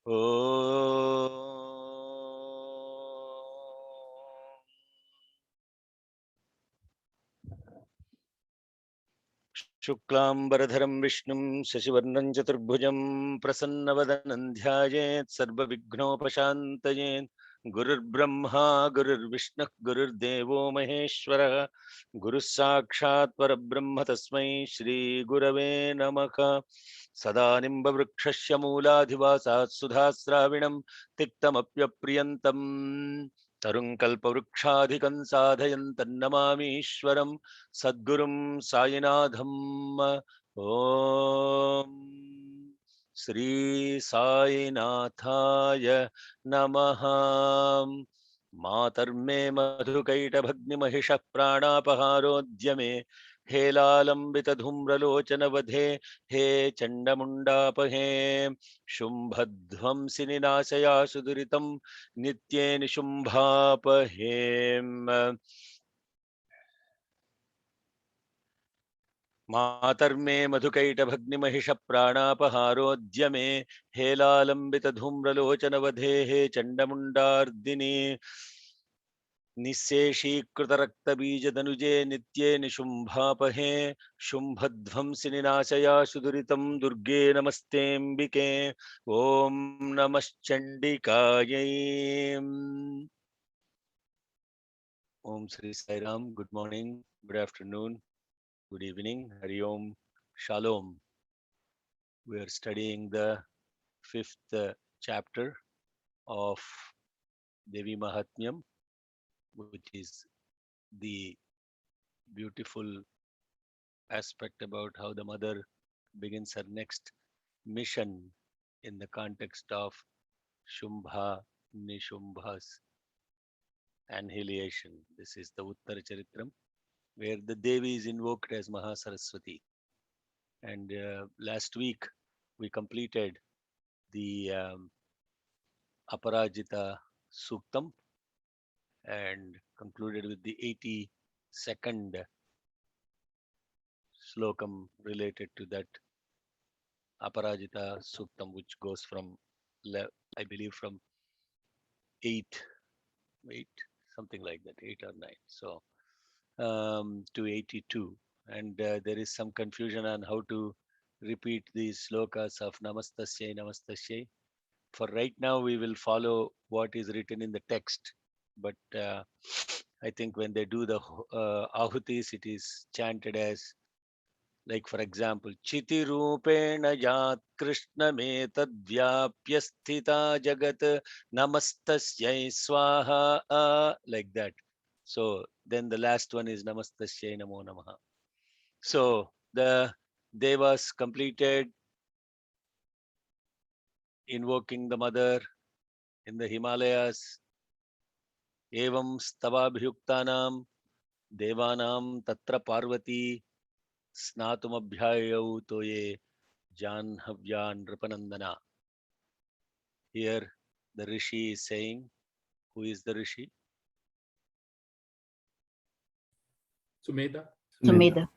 ॐ शुक्लांबरधरं विष्णुं शशिवर्णं चतुर्भुजं प्रसन्नवदनं ध्यायेत् सर्वविघ्नोपशान्तये। गुरुर्ब्रह्मा गुरुर्विष्णुः गुरुर्देवो महेश्वरः गुरुः साक्षात् परब्रह्म तस्मै श्रीगुरवे नमः। सदानिम्बवृक्षस्य मूलाधिवासात् सुधास्राविणं तिक्तमप्यप्रियन्तम् तरुं कल्पवृक्षाधिकं साधयन्तन्नमामीश्वरम् सद्गुरुं साईनाथं। ओम श्री साईनाथाय नमः। मातर्मे मधुकैटभग्निमहिषः प्राणापहारोद्यमे हेलालम्बितधूम्रलोचनवधे हे चण्डमुण्डापहे शुम्भध्वंसिनि नाशयाशु दुरितं नित्ये निशुम्भापहे। मातर्मे मधुकैटभग्निमहिष प्राणापहारोद्यमे हेलालम्बितधूम्रलोचनवधेः चण्डमुण्डार्दिनि निःशेषीकृतरक्तबीजदनुजे नित्ये निशुम्भापहे शुम्भध्वंसिनि नाशयाशु दुरितं दुर्गे नमस्तेऽम्बिके। ॐ नमश्चण्डिकायै। ओम श्री साई राम। गुड morning, good afternoon, good evening, Hari Om, Shalom. We are studying the fifth chapter of Devi Mahatmyam, which is the beautiful aspect about how the mother begins her next mission in the context of Shumbha Nishumbha's annihilation. This is the Uttara Charitram, where the Devi is invoked as Mahasaraswati. And last week we completed the Aparajita Suktam and concluded with the 82nd slokam related to that Aparajita Suktam, which goes from, I believe, from 8, something like that, 8 or 9. So to 82. And there is some confusion on how to repeat these slokas of Namastasya, Namastasya. For right now, we will follow what is written in the text. But I think when they do the ahutis, it is chanted as, like for example, Chiti Rupena Yat Krishna Metad Vyapya Sthita Jagat Namastasyai Swaha, like that. So then the last one is Namastasyai Namo Namaha. So the Devas completed invoking the mother in the Himalayas. Evam stavabhyuktanam devanam tatra parvati snatumabhyayau toye janhavyan nripanandana. Here the Rishi is saying, who is the Rishi? Sumedha. Sumedha.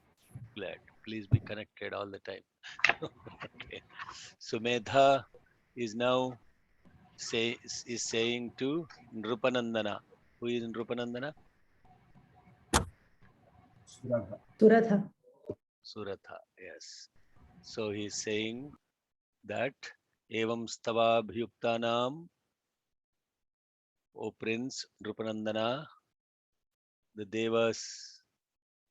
Glad. Please be connected all the time. Okay. Sumedha is now saying to Nrupanandana. Who is Nrupanandana? Suratha. Suratha, yes. So he is saying that Evam Stavabhyuktanam, O Prince Nrupanandana, the Devas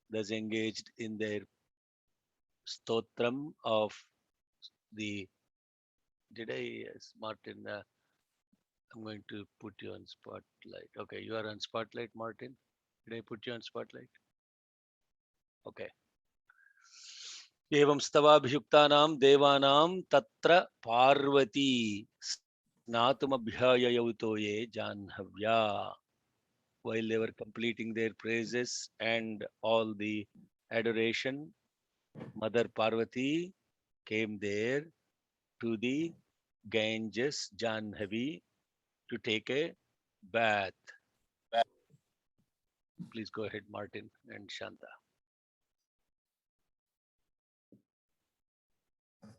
thus engaged in their stotram of the. Did I, yes, Martin? I'm going to put you on spotlight. Okay, you are on spotlight, Martin. Did I put you on spotlight? Okay. Evam stavabhyuktanam devanam tatra parvati snatumabhyayautoye janhavya. While they were completing their praises and all the adoration, Mother Parvati came there to the Ganges Janhavi to take a bath. Please go ahead, Martin and Shanta.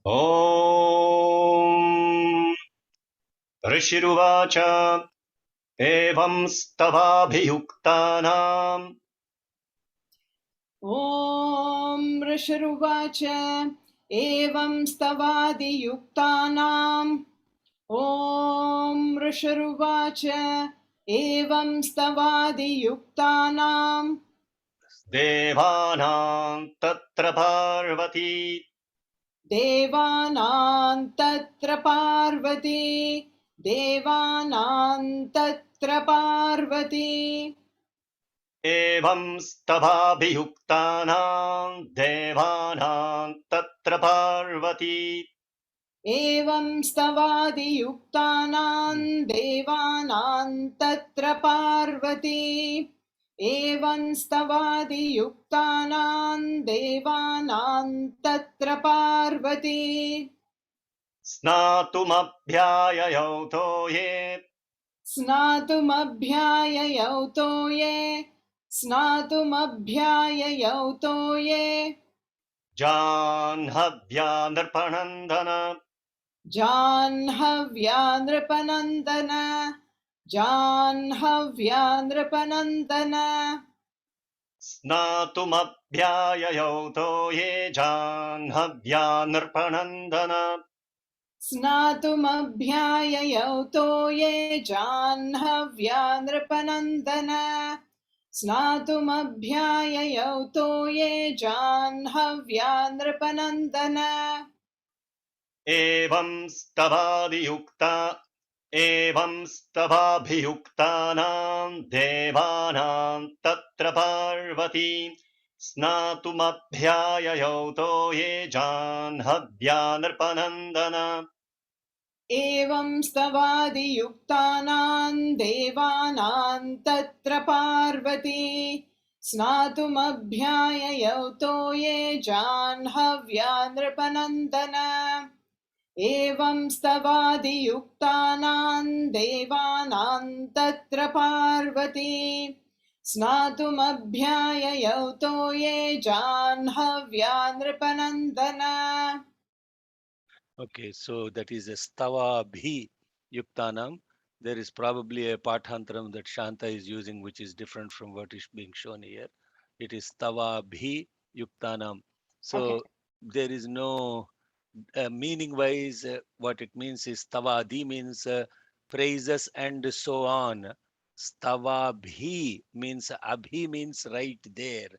Om ऋषिरुवाच एवं स्तवाभियुक्तानाम् ॐ ऋषिरुवाच एवं स्तवादियुक्तानाम् ॐ ऋषिरुवाच एवं स्तवादियुक्तानाम् देवानां तत्र पार्वती देवानां तत्र पार्वती देवानां तत्र पार्वती एवं स्तवाभियुक्तानां देवानां तत्र पार्वती एवं स्तवादियुक्तानां देवानां तत्र पार्वती एवं स्तवादियुक्तानां देवानां तत्र पार्वती स्नातुमभ्याययौतो ये स्नातुमभ्याययौतो ये स्नातुमभ्याययौतो ये जाह्नव्या नृपनन्दन जाह्नव्या नृपनन्दन जाह्नव्या नृपनन्दन स्नातुमभ्याययौतो ये जाह्नव्या नृपनन्दन स्नातुमभ्याययौतो ये जाह्नव्या नृपनन्दन स्नातुमभ्याययौतो ये जाह्नव्या नृपनन्दन एवं स्तवाभियुक्तानां देवानां तत्र पार्वती स्नातुमभ्याययौतो ये जाह्नव्या नृपनन्दन एवं स्तवादियुक्तानां देवानां तत्र पार्वती स्नातुमभ्याययौतो ये जाह्नव्या नृपनन्दन एवं स्तवादियुक्तानां देवानां तत्र पार्वती स्नातुमभ्याययौतो ये जाह्नव्या नृपनन्दन. Okay, so that is a stava bhi yuktanam. There is probably a pathantaram that Shanta is using, which is different from what is being shown here. It is stava bhi yuktanam. So Okay. there is no meaning wise, what it means is stavadi means praises and so on. Stava bhi means abhi means right there.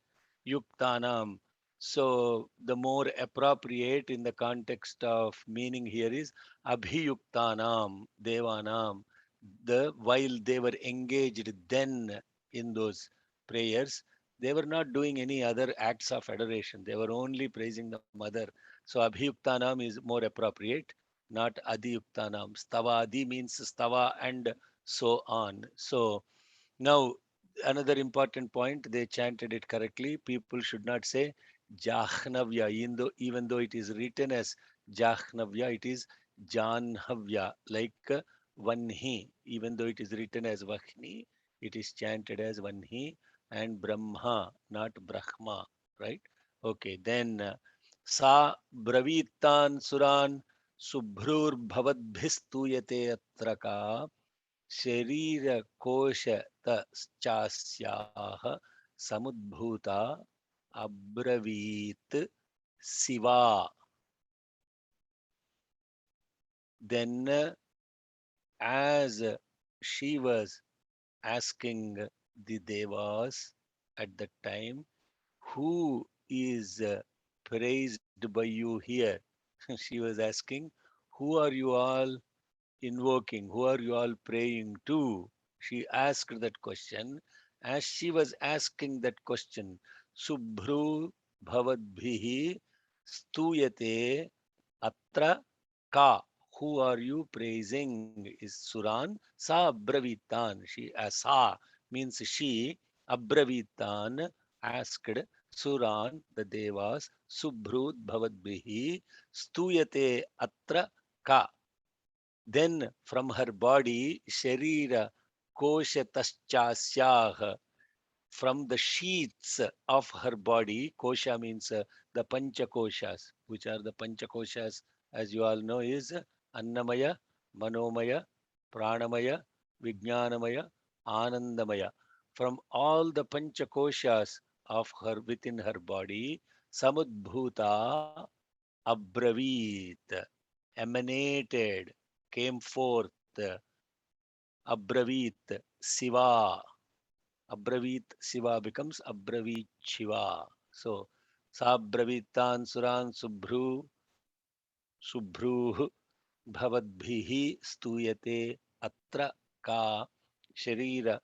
Yuktanam. So the more appropriate in the context of meaning here is abhiyuktanam devanam. While they were engaged then in those prayers, they were not doing any other acts of adoration. They were only praising the mother. So abhiyuktanam is more appropriate, not adiyuktanam. Stavadi means stava and so on. So now another important point, they chanted it correctly. People should not say Jahnavya, even though it is written as Jahnavya, it is Janhavya, like Vanhi. Even though it is written as Vahni, it is chanted as Vanhi, and Brahma, not Brahma, right? Okay, then Sa Bravitan Suran Subhrur Bhavadbhistuyate Atraka शरीरकोशतश्चास्याः समुद्भूता अब्रवीत् शिवा. Then as she was asking the devas at that time, who is praised by you here? She was asking, who are you all invoking? Who are you all praying to? She asked that question. As she was asking that question, Subhru Bhavadbhihi Stuyate Atra Ka. Who are you praising? Is Suran. Sa Abravitan. She Sa means she. Abravitan asked Suran, the Devas, Subhrut Bhavadbhihi Stuyate Atra Ka. Then from her body, Sharira Koshataschasyah, from the sheaths of her body, Kosha means the Panchakoshas, which are the Panchakoshas, as you all know, is Annamaya, Manomaya, Pranamaya, Vijnanamaya, Anandamaya. From all the Panchakoshas of her within her body, Samudbhuta Abravit, emanated, came forth, Abravit Siva. Abravit Siva becomes Abravit Shiva. So, Sabbravitan Suran Subhruh Bhavadbhihi Stuyate Atra Ka Sharira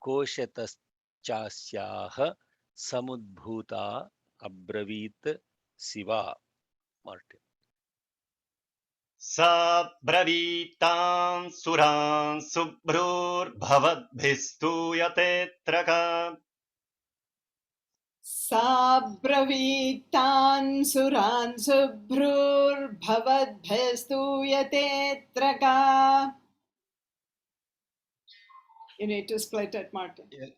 Koshataschasyah Samudbhuta Abravit Siva. Martin. सा ब्रवीतां सुरान् शुभ्रूर्भवद्भिस्तूयतेऽत्र का साब्रवीतान् सुरान् शुभ्रूर्भवद्भिस्तूयतेऽत्र का. You need to split it, Martin.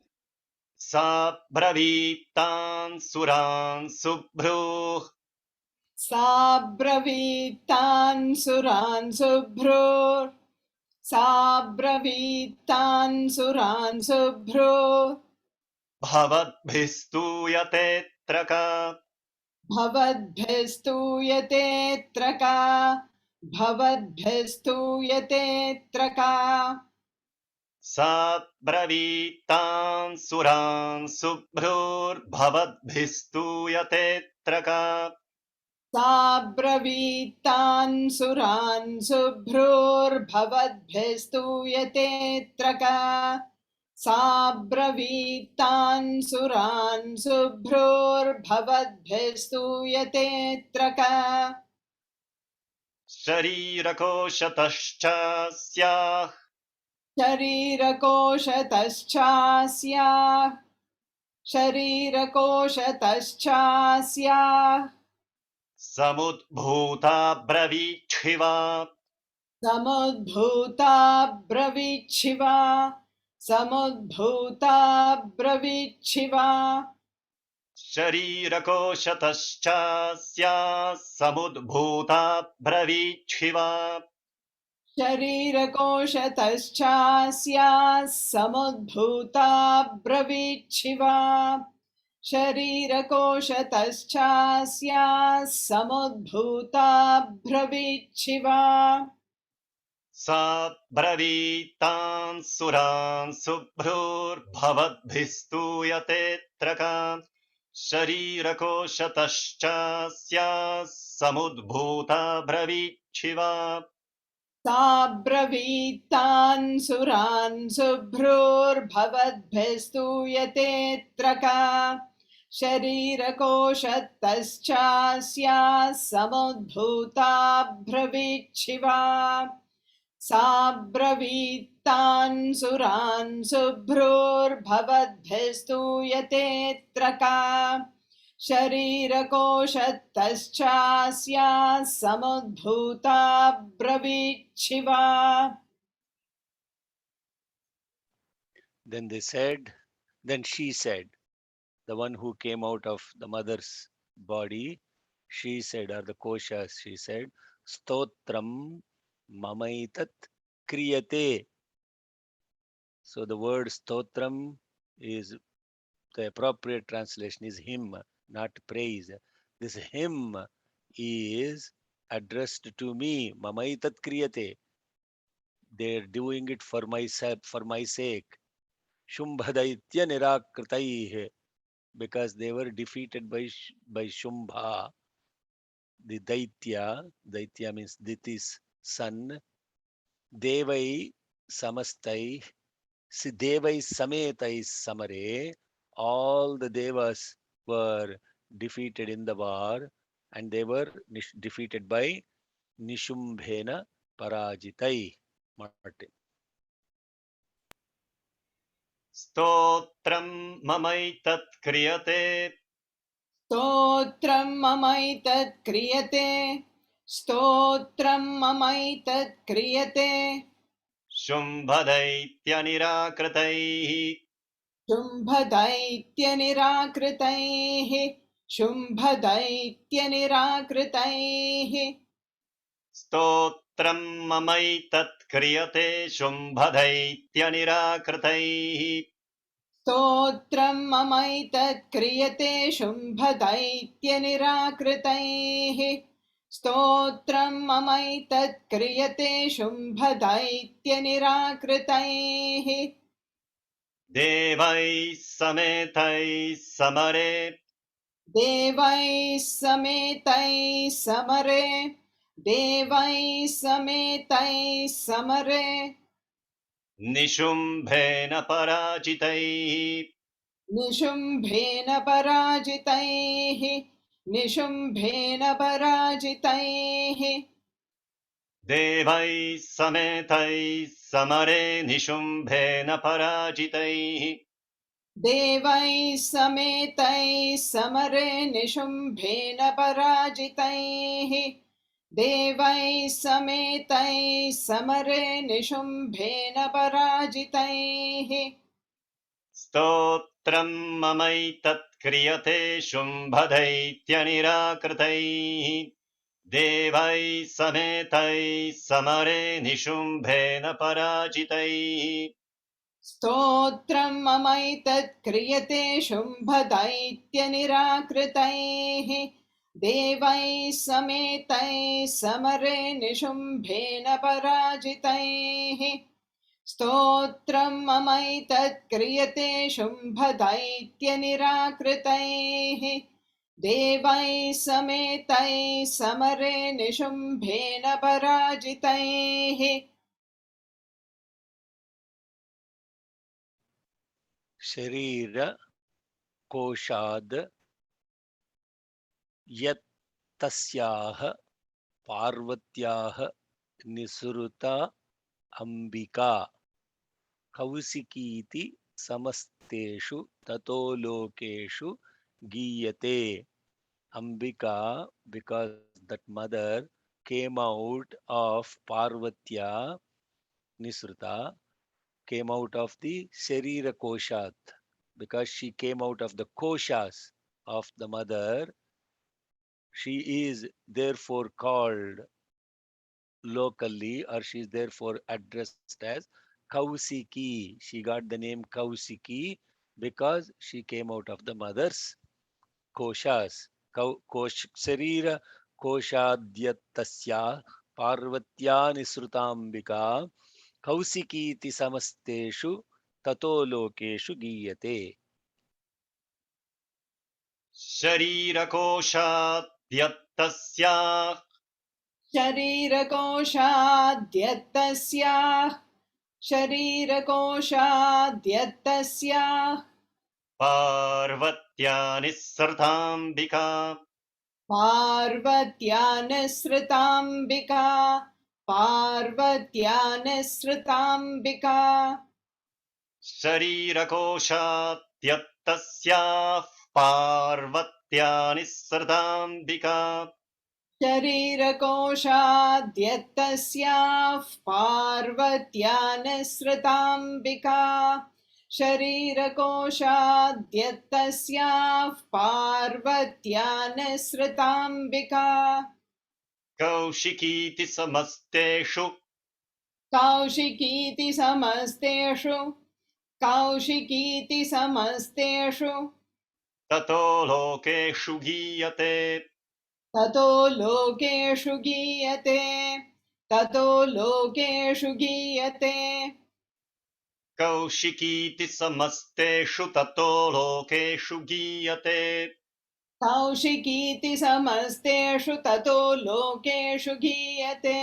सा ब्रवीतां सुरान् शुभ्रूः साब्रवीतान् सुरान् शुभ्रूर् साब्रवीतान् सुरान् शुभ्रूर् भवद्भिस्तूयतेऽत्र का भवद्भिस्तूयतेऽत्र का भवद्भिस्तूयतेऽत्र का. सा ब्रवीतां सुरान् शुभ्रूर्भवद्भिस्तूयतेऽत्र का साब्रवीतान् सुरान् शुभ्रूर्भवद्भिस्तूयतेऽत्र का. साब्रवीतान् सुरान् शुभ्रूर्भवद्भिस्तूयतेऽत्र का. शरीरकोशतश्चास्याः शरीरकोशतश्चास्याः शरीरकोशतश्चास्याः समुद्भूता ब्रवीच्छिवा समुद्भूता ब्रवीच्छिवा समुद्भूता ब्रवीच्छिवा. शरीरकोशतश्चास्याः समुद्भूता ब्रवीच्छिवा शरीरकोशतश्चास्याः समुद्भूता ब्रवीच्छिवा शरीरकोशतश्चास्याः समुद्भूता ब्रवीच्छिवा. सा ब्रवीतां सुरान् शुभ्रूर्भवद्भिस्तूयतेऽत्र का शरीरकोशतश्चास्याः समुद्भूता ब्रवीच्छिवा साब्रवीतान् सुरान् शुभ्रूर्भवद्भिस्तूयतेऽत्र का शरीरकोशतश्चास्याः समुद्भूता ब्रवीच्छिवा. साब्रवीतान् सुरान् शुभ्रूर्भवद्भिस्तूयतेऽत्र का शरीरकोशतश्चास्याः समुद्भूता ब्रवीच्छिवा. Then she said, the one who came out of the mother's body, she said, or the koshas, she said, Stotram mamaitat kriyate. So the word stotram is, the appropriate translation is hymn, not praise. This hymn is addressed to me, mamaitat kriyate. They're doing it for myself, for my sake. Shumbhadaitya nirakritaihe, because they were defeated by Shumbha, the Daitya. Daitya means Diti's son. Devai samastai, Devai sametai samare. All the devas were defeated in the war, and they were defeated by Nishumbhena parajitai. Martin. स्तोत्रं ममैतत् क्रियते स्तोत्रं ममैतत् क्रियते स्तोत्रं ममैतत् क्रियते शुम्भदैत्यनिराकृतैः शुम्भदैत्यनिराकृतैः शुम्भदैत्यनिराकृतैः स्तोत्रं ममैतत् क्रियते शुम्भदैत्यनिराकृतैः स्तोत्रं ममैतत् क्रियते शुम्भदैत्यनिराकृतैः स्तोत्रं ममैतत् क्रियते शुम्भदैत्यनिराकृतैः देवैः समेतैः समरे देवैः समेतैः समरे देवैः समेतैः समरे निशुम्भेन पराजितैः निशुम्भेन पराजितैः निशुम्भेन पराजितैः देवैः समेतैः समरे निशुम्भेन पराजितैः देवैः समेतैः समरे निशुम्भेन पराजितैः देवैः समेतैः समरे निशुम्भेन पराजितैः स्तोत्रं ममैतत् क्रियते शुम्भदैत्यनिराकृतैः देवैः समेतैः समरे निशुम्भेन पराजितैः स्तोत्रं ममैतत् क्रियते शुम्भदैत्यनिराकृतैः देवैः समेतैः समरे निशुम्भेन पराजितैः स्तोत्रं ममैतत् क्रियते शुम्भदैत्यनिराकृतैः देवैः समेतैः समरे निशुम्भेन पराजितैः शरीर कोशाद यत् तस्याः पार्वत्याः निसृता अंबिका कौशिकीति समस्तेषु ततो लोकेषु गीयते. Ambika, because that mother came out of Parvatya Nisruta, came out of the Sharira Koshat, because she came out of the Koshas of the mother. She is therefore called locally, or she is therefore addressed as Kausiki. She got the name Kausiki because she came out of the mother's Koshas. Sharira Koshadyatasya Parvatya Nisrutambica Kausikiti Samasteshu Tato Lokeshu Giyate. शरीरकोशाद्यत्तस्याः शरीरकोशाद्यत्तस्याः पार्वत्या निःसृताम्बिका पार्वत्या निःसृताम्बिका पार्वत्या निःसृताम्बिका शरीरकोशाद्यत्तस्याः पार्वत्या निःसृताम्बिका शरीरकोशाद्यत्तस्याः पार्वत्या निःसृताम्बिका शरीरकोशाद्यत्तस्याः पार्वत्या निःसृताम्बिका कौशिकीति समस्तेषु कौशिकीति समस्तेषु कौशिकीति समस्तेषु ततो लोकेषु गीयते ततो लोकेषु गीयते ततो लोकेषु गीयते कौशिकीति समस्तेषु ततो लोकेषु गीयते कौशिकीति समस्तेषु ततो लोकेषु गीयते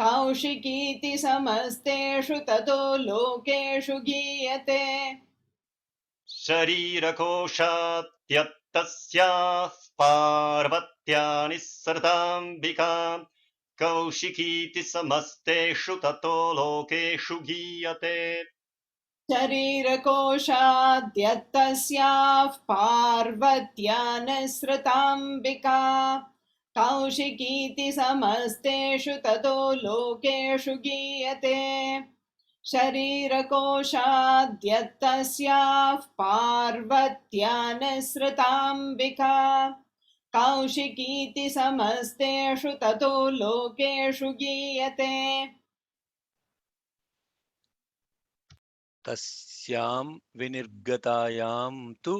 कौशिकीति समस्तेषु ततो लोकेषु गीयते शरीरकोशाद्यत्तस्याः पार्वत्या निःसृताम्बिका कौशिकीति समस्तेषु ततो लोकेषु गीयते शरीरकोशाद्यत्तस्याः पार्वत्या निःसृताम्बिका कौशिकीति समस्तेषु ततो लोकेषु गीयते शरीरकोशाद्यत्तस्याः पार्वत्या निःसृताम्बिका कौशिकीति समस्तेषु ततो लोकेषु गीयते तस्यां विनिर्गतायां तु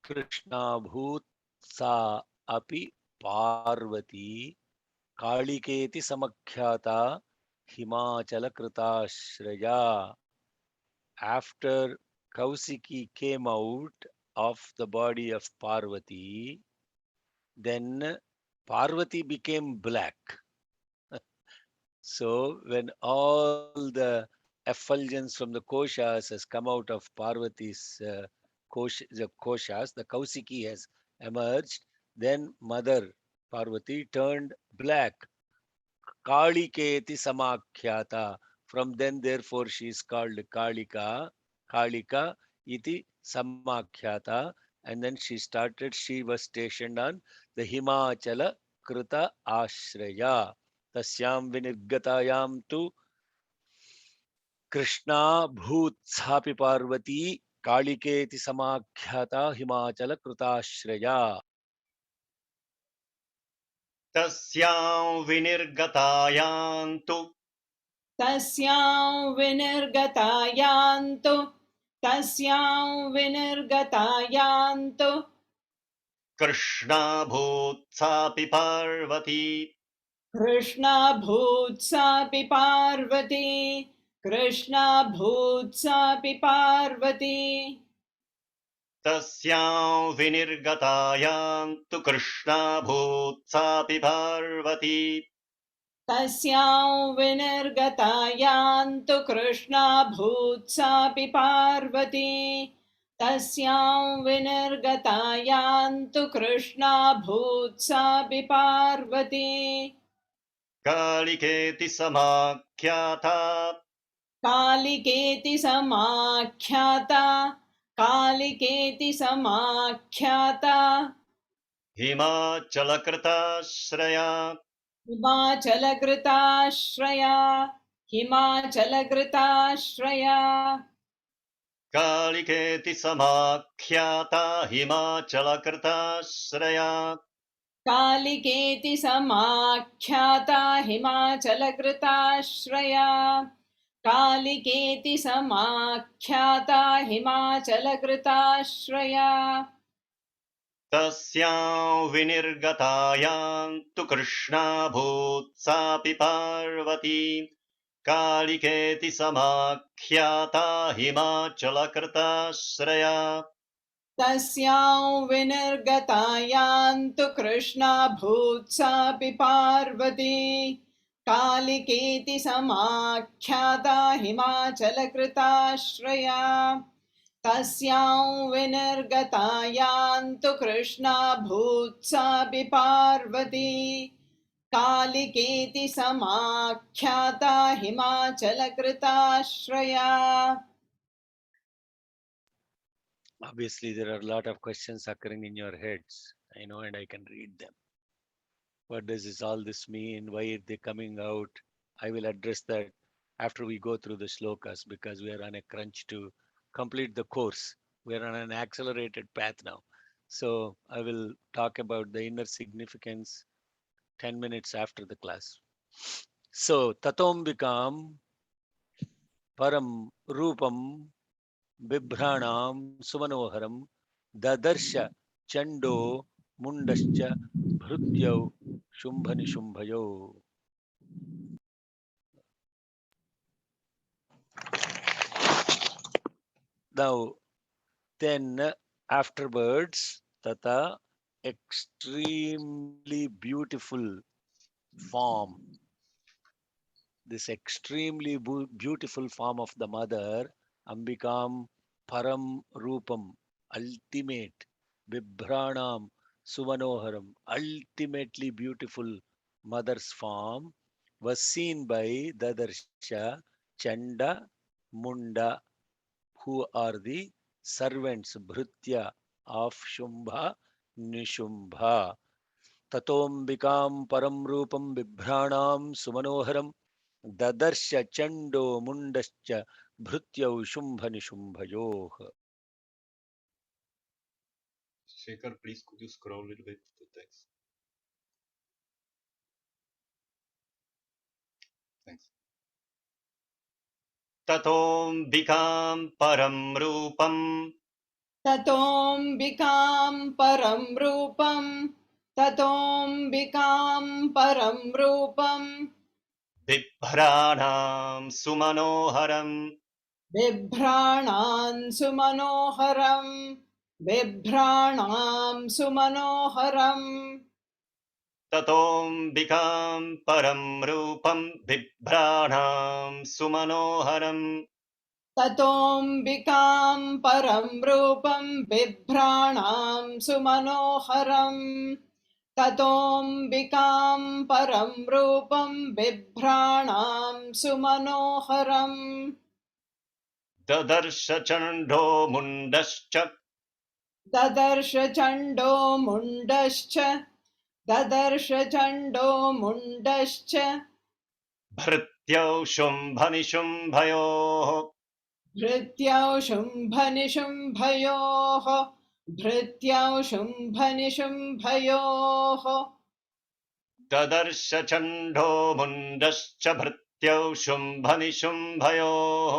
कृष्णाभूत् सा अपि Parvati कालिकेति समख्याता हिमाचलकृताश्रया. After Kausiki came out of the body of Parvati, then Parvati became black. So when all the effulgence from the koshas has come out of Parvati's the koshas, the Kausiki has emerged, then Mother Parvati turned black. Kaliketi samakhyata. From then, therefore, she is called Kalika. Kalika iti samakhyata. And then she was stationed on the Himachala Krita Ashraya. Tasyam vinirgatayam tu Krishna bhutsapi Parvati Kaliketi samakhyata Himachala Krutashraya. तस्यां विनिर्गतायान्तु तस्यां विनिर्गतायान्तु कृष्णाभूत्सापि पार्वती कृष्णाभूत्सापि पार्वती कृष्णाभूत्सापि पार्वती तस्यां विनिर्गतायान्तु कृष्णाभूत्सापि पार्वती तस्यां विनिर्गतायान्तु कृष्णाभूत्सापि पार्वती तस्यां विनिर्गतायान्तु कृष्णाभूत्सापि पार्वती कालिकेति समाख्याता कालिकेति समाख्याता कालिकेति समाख्याता हिमाचलकृताश्रया हिमाचलकृताश्रया हिमाचलकृताश्रया कालिकेति समाख्याता हिमाचलकृताश्रया कालिकेति समाख्याता हिमाचलकृताश्रया कालिकेति समाख्याता हिमाचलकृताश्रया तस्यां विनिर्गतायान्तु कृष्णाभूत्सापि पार्वती कालिकेति समाख्याता हिमाचलकृताश्रया तस्यां विनिर्गतायान्तु कृष्णाभूत्सापि पार्वती कालिकेति समाख्याता हिमाचलकृताश्रया तस्यां विनिर्गतायान्तु कृष्णाभूत्सापि पार्वती कालिकेति समाख्याता हिमाचलकृताश्रया Obviously, there are a lot of questions occurring in your heads. I know, and I can read them. What does all this mean? Why are they coming out? I will address that after we go through the shlokas because we are on a crunch to complete the course. We are on an accelerated path now. So I will talk about the inner significance 10 minutes after the class. So Tatombikam Param Rupam Bibhranam Sumanoharam Dadarsha Chando Mundascha Bhrutyau Shumbhani Shumbhayo. Now, then afterwards, Tata, extremely beautiful form, this extremely beautiful form of the mother, Ambikam Param Rupam, ultimate, Bibhranam Suvanoharam, ultimately beautiful mother's form, was seen by Dadarsha, Chanda, Munda, who are the servants, Bhrutya, of Shumbha, Nishumbha. Tatombikam param rupam bibhranam sumanoharam dadarsha chando mundascha bhrutyau Shumbha Nishumbhayoh. Shekhar, please could you scroll a little bit the text? Thanks. Tatombikam param rupam ततोऽम्बिकां परं रूपं ततोऽम्बिकां परं रूपं बिभ्राणां sumanoharam बिभ्राणान् सुमनोहरं बिभ्राणां सुमनोहरम् ततोऽम्बिकां परं रूपं बिभ्राणां sumanoharam ततोऽम्बिकां परं रूपं बिभ्राणां सुमनोहरम् ततोऽम्बिकां परं रूपं बिभ्राणां सुमनोहरम् ददर्श चण्डो मुण्डश्च ददर्श चण्डो मुण्डश्च ददर्श चण्डो मुण्डश्च भृत्यौ शुम्भनिशुम्भयोः भृत्यौ शुम्भनिशुम्भयोः भृत्यौ शुम्भनिशुम्भयोः ददर्श चण्डो मुण्डश्च भृत्यौ शुम्भनिशुम्भयोः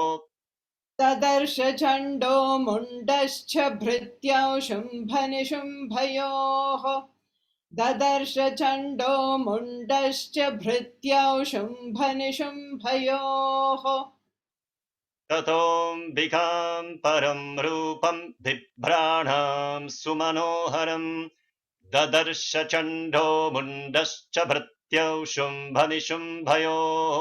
ददर्श चण्डो मुण्डश्च भृत्यौ शुम्भनिशुम्भयोः ददर्श चण्डो मुण्डश्च भृत्यौ शुम्भनिशुम्भयोः ततोऽम्बिकां परं रूपं बिभ्राणां सुमनोहरम् ददर्श चण्डो मुण्डश्च भृत्यौ शुम्भनिशुम्भयोः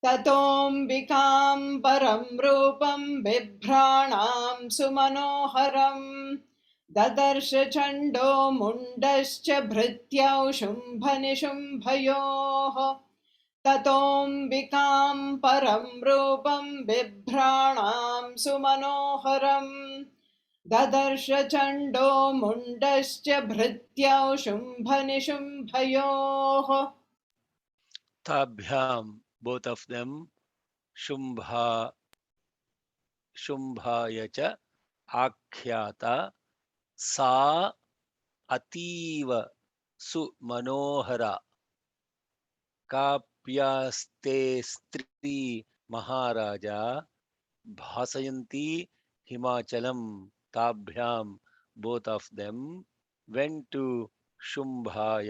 ततोऽम्बिकां परं रूपं बिभ्राणां सुमनोहरम् ददर्श चण्डो मुण्डश्च भृत्यौ शुम्भनिशुम्भयोः ततोऽम्बिकां परं रूपं बिभ्राणां सुमनोहरम् ददर्श चण्डो मुण्डश्च भृत्यौ शुम्भनिशुम्भयोः Tabhyam, both of them, Shumbhaya cha akhyata sa ativa sumanohara kapyaste stri maharaja bhasayanti himachalam. Tabhyam, both of them went to Shumbha,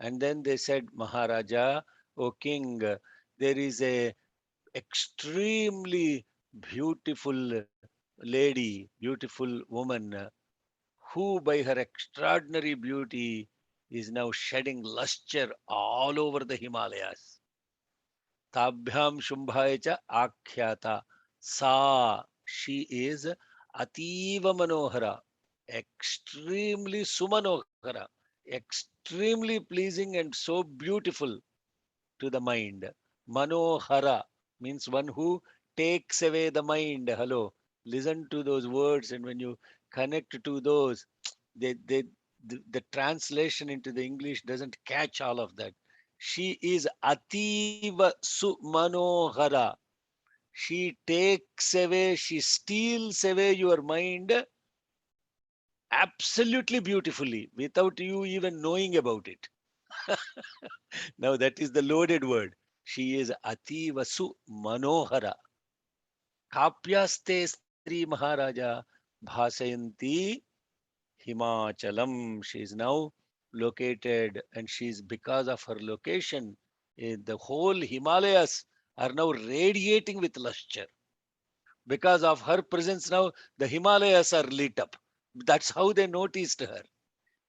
and then they said, Maharaja, O king, there is a extremely beautiful lady, beautiful woman, who by her extraordinary beauty is now shedding lustre all over the Himalayas. Tabhyam Shumbhaya cha akhyata. Sa, she is ativa manohara, extremely sumanohara, extremely pleasing and so beautiful to the mind. Manohara means one who takes away the mind. Hello, listen to those words, and when you connect to those, the translation into the English doesn't catch all of that. She is ativa sumanohara. She takes away, she steals away your mind absolutely beautifully without you even knowing about it. Now that is the loaded word. She is ativa sumanohara. Kapyaste Stri Maharaja Bhasayanti Himachalam. She is now located, and she's, because of her location, the whole Himalayas are now radiating with lustre. Because of her presence now, the Himalayas are lit up. That's how they noticed her.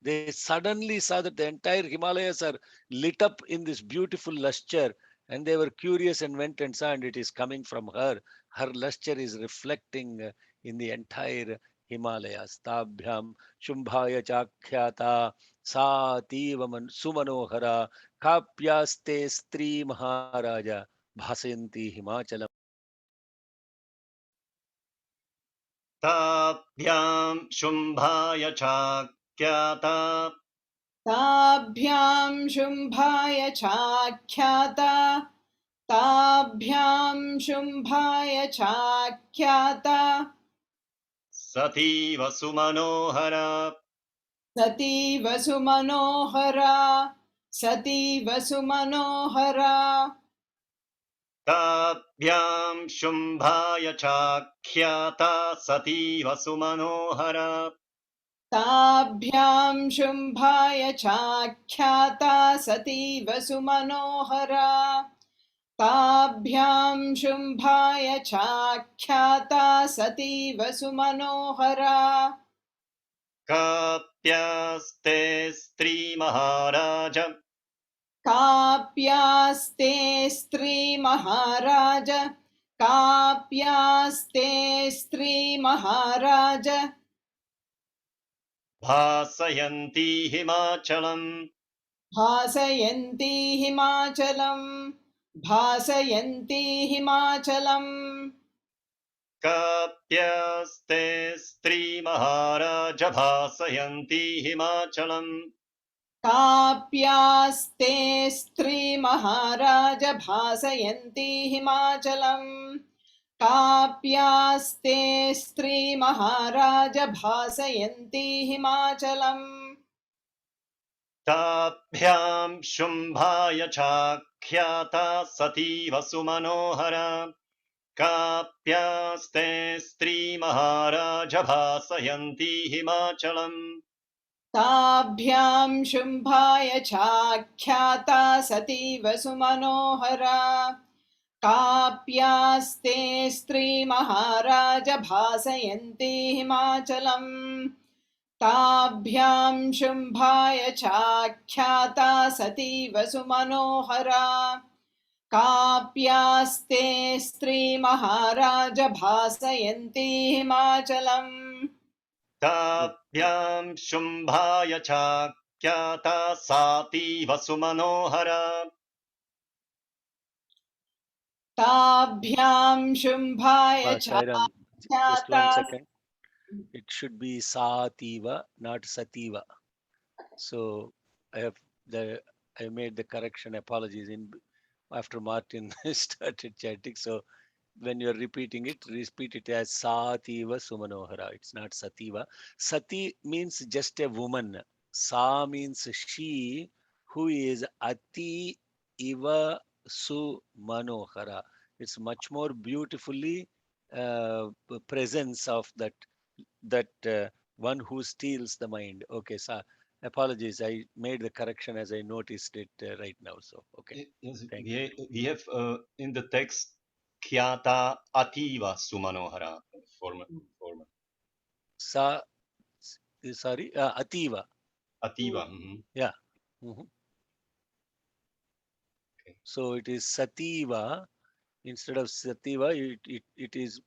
They suddenly saw that the entire Himalayas are lit up in this beautiful lustre, and they were curious and went and saw, and it is coming from her. Her lustre is reflecting in the entire Himalayas. Tabhyam Shumbhaya Chakhyata Sativa Sumanohara Kapyaste Stri Maharaja Bhasayanti Himachalam. ताभ्यां शुम्भाय चाख्याता ताभ्यां शुम्भाय चाख्याता ताभ्यां शुम्भाय चाख्याता सतीव सुमनोहरा सतीव सुमनोहरा सतीव सुमनोहरा ताभ्यां शुम्भाय चाख्याता सतीव सुमनोहरा ताभ्यां शुम्भाय चाख्याता सतीव सुमनोहरा ताभ्यां शुम्भाय चाख्याता सतीव सुमनोहरा काप्यास्ते स्त्रीमहाराज काप्यास्ते स्त्रीमहाराज काप्यास्ते स्त्रीमहाराज भासयन्ती हिमाचलम् भासयन्ती हिमाचलम् भासयन्ती हिमाचलम् काप्यास्ते स्त्रीमहाराज भासयन्ती हिमाचलम् काप्यास्ते स्त्रीमहाराज भासयन्ती हिमाचलम् काप्यास्ते स्त्रीमहाराज भासयन्ती हिमाचलम् ताभ्यां शुम्भाय चाख्याता सतीव सुमनोहरा काप्यास्ते स्त्रीमहाराज भासयन्ती हिमाचलम् ताभ्यां शुम्भाय चाख्याता सतीव सुमनोहरा काप्यास्ते स्त्रीमहाराज भासयन्ती हिमाचलम् ताभ्यां शुम्भाय चाख्याता सतीव सुमनोहरा काप्यास्ते स्त्रीमहाराज भासयन्ती हिमाचलम् ताभ्यां शुम्भाय चाख्याता सातीव सुमनोहरा ताभ्यां शुम्भाय Sairam, just चाख्याता 1 second. It should be Sativa, not Sativa. So I made the correction. Apologies after Martin started chanting. So when you're repeating it, repeat it as Sativa Sumanohara. It's not Sativa. Sati means just a woman. Sa means she who is Ati Iva Sumanohara. It's much more beautifully presence of that one who steals the mind. Okay, so apologies. I made the correction as I noticed it right now. So okay. Yes, Thank we have in the text Khyata Ativa Sumanohara format. Sa, sorry, Ativa. Ativa. Yeah. Mhm. Okay. So it is Sativa instead of Sativa. It is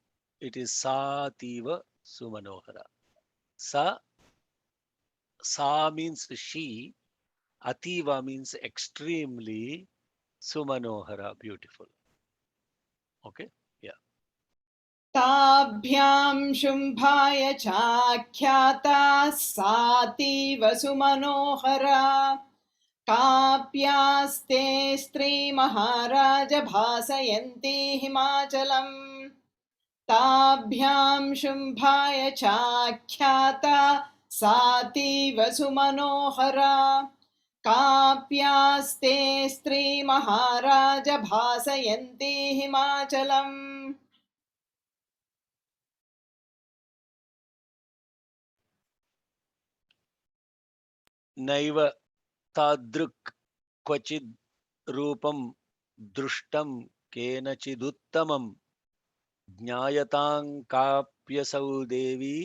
Sativa Sumanohara. Sa means she. Ativa means extremely. Sumanohara, beautiful. Okay. Yeah. ताभ्यां शुम्भाय चाख्याता सातीव सुमनोहरा काप्यास्ते स्त्रीमहाराज भासयन्ती हिमाचलम् ताभ्यां शुम्भाय चाख्याता सातीव सुमनोहरा काप्यास्ते स्त्रीमहाराज भासयन्ती हिमाचलम् नैव तादृक् क्वचिद् रूपं दृष्टं केनचिदुत्तमं ज्ञायतां काप्यसौ देवी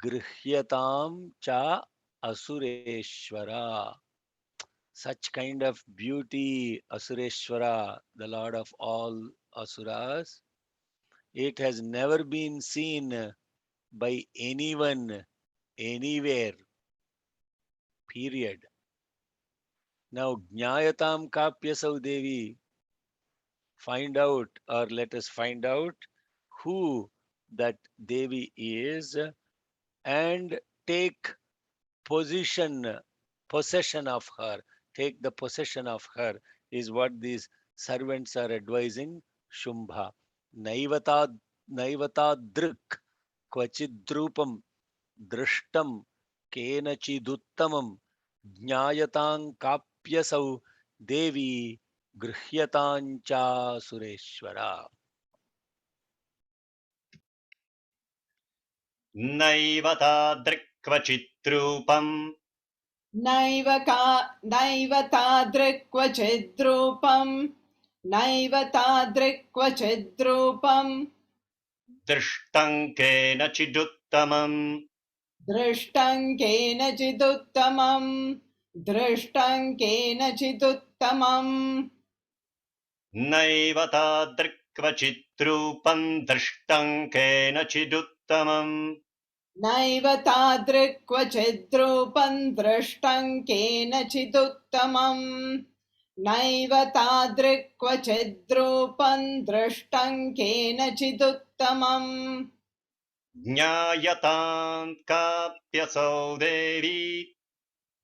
गृह्यतां च Asureshwara. Such kind of beauty, Asureshwara, the Lord of all Asuras, it has never been seen by anyone, anywhere, period. Now, Jnayatam Kapyasau Devi, find out, or let us find out who that Devi is and take possession of her. Take the possession of her is what these servants are advising Shumbha. Naivata Drik. क्वचिद्रूपं दृष्टं केनचिदुत्तमं ज्ञायतां काप्यसौ देवी गृह्यतां चासुरेश्वरा. नैव तादृक्वचिद्रूपम् नैव तादृक्वचिद्रूपम् नैव तादृक्वचिद्रूपम् दृष्टं केनचिदुत्तमम् दृष्टं केनचिदुत्तमम् दृष्टं केनचिदुत्तमम् नैव तादृक्वचिद्रूपम् दृष्टं केनचिदुत्तमम् नैव तादृक्वचिद्रूपं दृष्टं केनचिदुत्तमम् नैव तादृक्वचिद्रूपं दृष्टं केनचिदुत्तमम् ज्ञायतां काप्यसौ देवी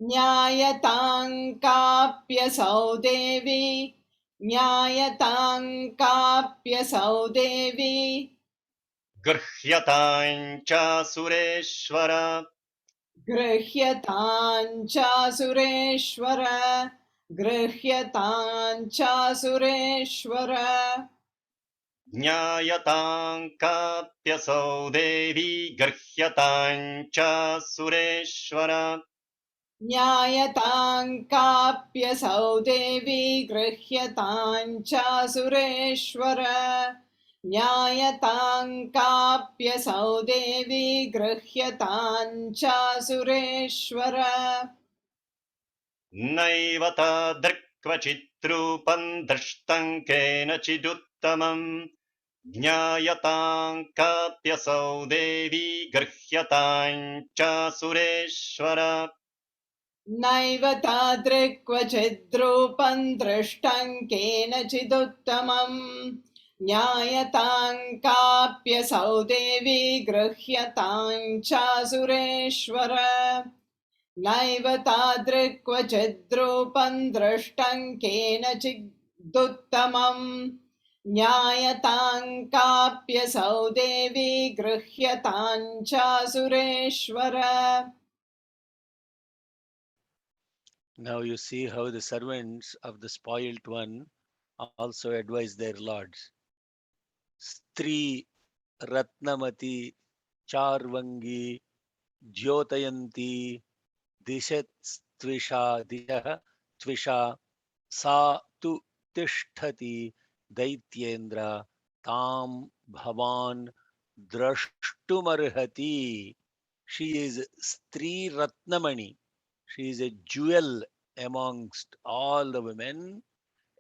ज्ञायतां काप्यसौ देवी ज्ञायतां काप्यसौ देवी गृह्यतां चासुरेश्वर गृह्यतां चासुरेश्वर गृह्यतां चासुरेश्वर ज्ञायतां काप्यसौ देवी गृह्यतां चासुरेश्वर ज्ञायतां काप्यसौ देवी गृह्यतां चासुरेश्वर ज्ञायतां काप्यसौ देवी गृह्यतां चासुरेश्वर नैव तादृक्वचिद्रूपं दृष्टं केनचिदुत्तमम् ज्ञायतां काप्यसौ देवी गृह्यतां चासुरेश्वर नैव तादृक्वचिद्रूपं दृष्टं केनचिदुत्तमम् ज्ञायतां काप्यसौ देवी गृह्यतां चासुरेश्वर नैव तादृक्वचिद्रूपं दृष्टं केनचिदुत्तमम् ज्ञायतां काप्यसौ देवी गृह्यतां चासुरेश्वर. Now you see how the servants of the spoilt one also advise their lords. Stri Ratnamati Charvangi Jyotayanti Dishatstvisha Tvisha Sa Tu Tishtati Daityendra Tam Bhavan Drashtumarhati. She is Stri Ratnamani. She is a jewel amongst all the women.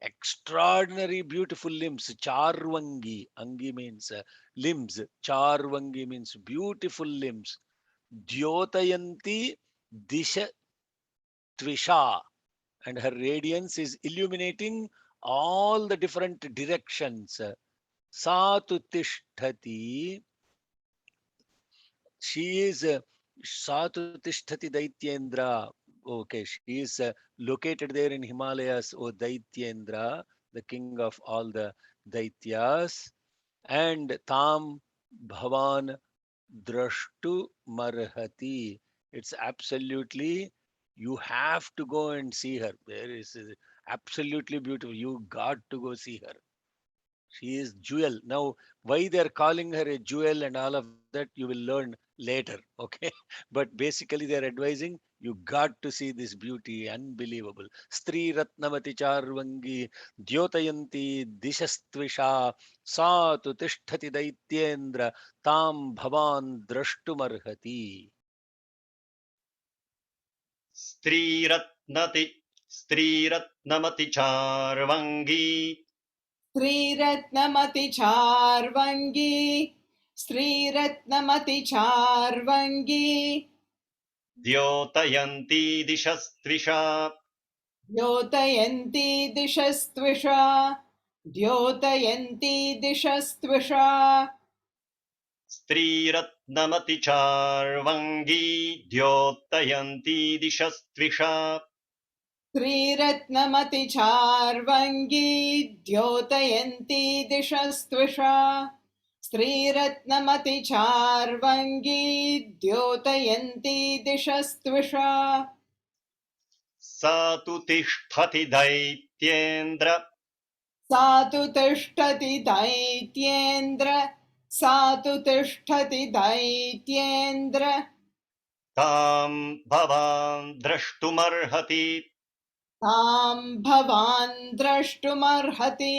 Extraordinary beautiful limbs. Charvangi. Angi means limbs. Charvangi means beautiful limbs. Jyotayanti Disha Tvisha. And her radiance is illuminating all the different directions. Satu Tishtati. She is Satu Tishtati Daityendra. Okay, she is located there in Himalayas, O Daityendra, the king of all the Daityas. And Tam Bhavan Drashtu Marhati. It's absolutely, you have to go and see her. There is absolutely beautiful. You got to go see her. She is jewel. Now, why they are calling her a jewel and all of that, you will learn later. Okay. But basically, they are advising you got to see this beauty. Unbelievable. Stri Ratnamati Charvangi Dyotayanti Dishastvisha Sa Tu Tishtati Daityendra Tam Bhavan Drashtumarhati. स्त्रीरत्नमति चार्वङ्गी स्त्रीरत्नमति चार्वङ्गी स्त्रीरत्नमति चार्वङ्गी द्योतयन्ती दिशस्त्विषा द्योतयन्ती दिशस्त्विषा द्योतयन्ती दिशस्त्विषा स्त्रीरत्नमति चार्वङ्गी द्योतयन्ती दिशस्त्विषा स्त्रीरत्नमति चार्वङ्गी द्योतयन्ती दिशस्त्विषा स्त्रीरत्नमतिचार्वङ्गी द्योतयन्ती दिशस्त्विषा सा तु तिष्ठति दैत्येन्द्र सा तु तिष्ठति दैत्येन्द्र सा तु तिष्ठति दैत्येन्द्र तां भवान् द्रष्टुमर्हति तां भवान् द्रष्टुमर्हति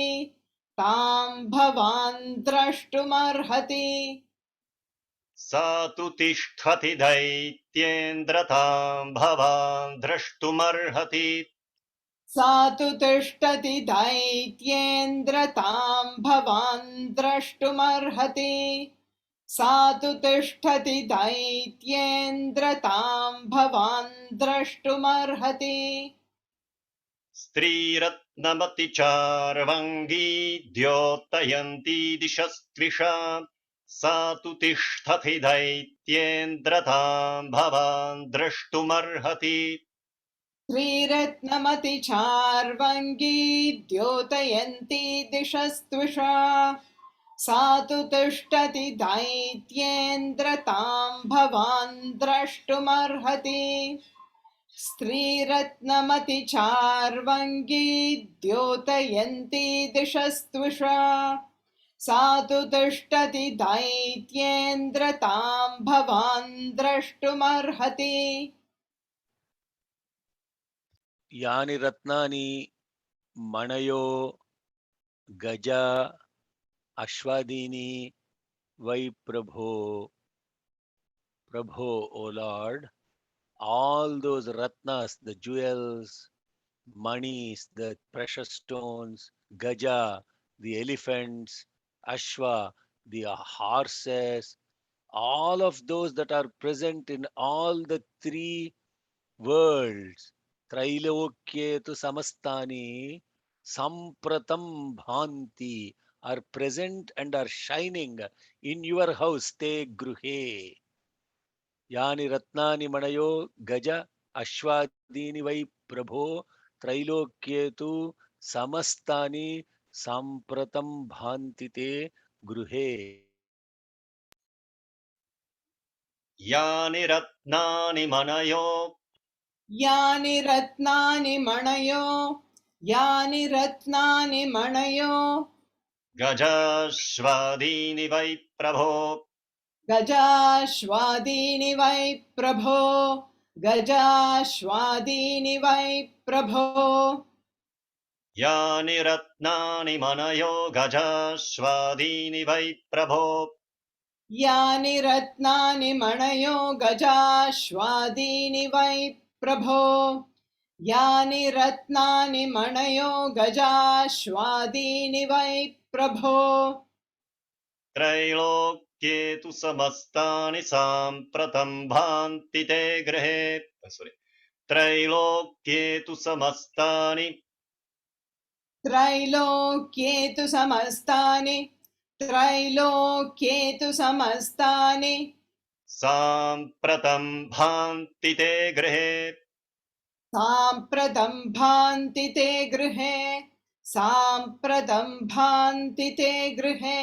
तां भवान् द्रष्टुमर्हति सा तु तिष्ठति दैत्येन्द्र तां भवान् द्रष्टुमर्हति सा तु तिष्ठति दैत्येन्द्र तां भवान् द्रष्टुमर्हति सा तु तिष्ठति दैत्येन्द्र तां भवान् द्रष्टुमर्हति स्त्रीरत्नमतिचार्वङ्गी द्योतयन्ती दिशस्त्विषा सा तु तिष्ठति दैत्येन्द्र तां भवान् द्रष्टुमर्हति श्रीरत्नमतिचार्वङ्गी द्योतयन्ती दिशस्त्विषा सा तु तिष्ठति दैत्येन्द्र तां भवान् द्रष्टुमर्हति स्त्रीरत्नमतिचार्वङ्गी द्योतयन्ती दिशस्त्विषा सा तु तिष्ठति दैत्येन्द्र तां भवान् द्रष्टुमर्हति यानि रत्नानि मणयो गजा अश्वादीनि वै प्रभो प्रभो O Lord, all those ratnas, the jewels, manis, the precious stones, gaja, the elephants, ashwa, the horses, all of those that are present in all the three worlds, Trailokye tu samastani sampratam bhanti, are present and are shining in your house, te gruhe. यानि रत्नानि मणयो गज अश्वादीनि वै प्रभो त्रैलोक्ये तु समस्तानि साम्प्रतं भान्ति ते गृहे. यानि रत्नानि मणयो यानि रत्नानि मणयो यानि रत्नानि मणयो गजाश्वादीनि वै प्रभो गजाश्वादीनि वै प्रभो गजाश्वादीनि वै प्रभो यानि रत्नानि मणयो गजाश्वादीनि वै प्रभो यानि रत्नानि मणयो गजाश्वादीनि वै प्रभो यानि रत्नानि मणयो गजाश्वादीनि वै प्रभो त्रैलोक्ये तु समस्तानि साम्प्रतं भान्ति ते गृहे त्रैलोक्ये तु समस्तानि त्रैलोक्ये तु समस्तानि त्रैलोक्ये तु समस्तानि साम्प्रतं भान्ति ते गृहे साम्प्रतं भान्ति ते गृहे साम्प्रतं भान्ति ते गृहे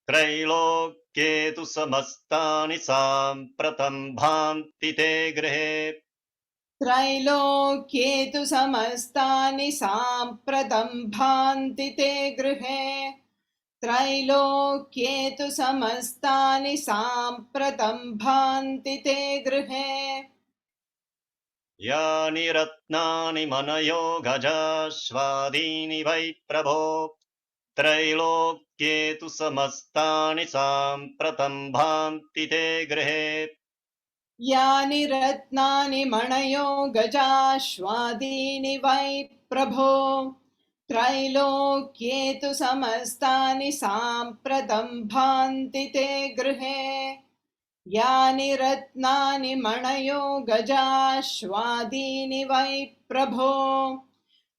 त्रैलोक्ये तु समस्तानि साम्प्रतं भान्ति ते गृहे त्रैलोक्ये तु समस्तानि साम्प्रतं भान्ति ते गृहे त्रैलोक्ये तु समस्तानि साम्प्रतं भान्ति ते गृहे यानि रत्नानि मणयो गजाश्वादीनि वै प्रभो त्रैलोक्ये तु समस्तानि साम्प्रतं भान्ति ते गृहे यानि रत्नानि मणयो गजाश्वादीनि वै प्रभो त्रैलोक्ये तु समस्तानि साम्प्रतं भान्ति ते गृहे यानि रत्नानि मणयो गजाश्वादीनि वै प्रभो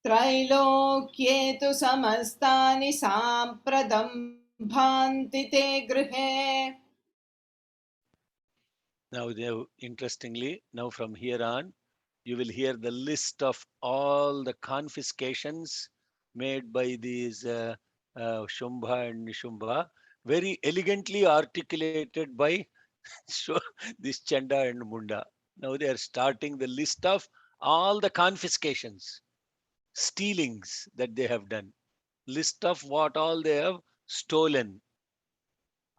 त्रैलोक्ये तु समस्तानि साम्प्रतं भान्ति ते गृहे. Now, interestingly, now from here on, you will hear the list of all the confiscations made by these Shumbha and Nishumba. very elegantly articulated by so this Chanda and Munda. Now they are starting the list of all the confiscations, stealings that they have done. List of what all they have stolen.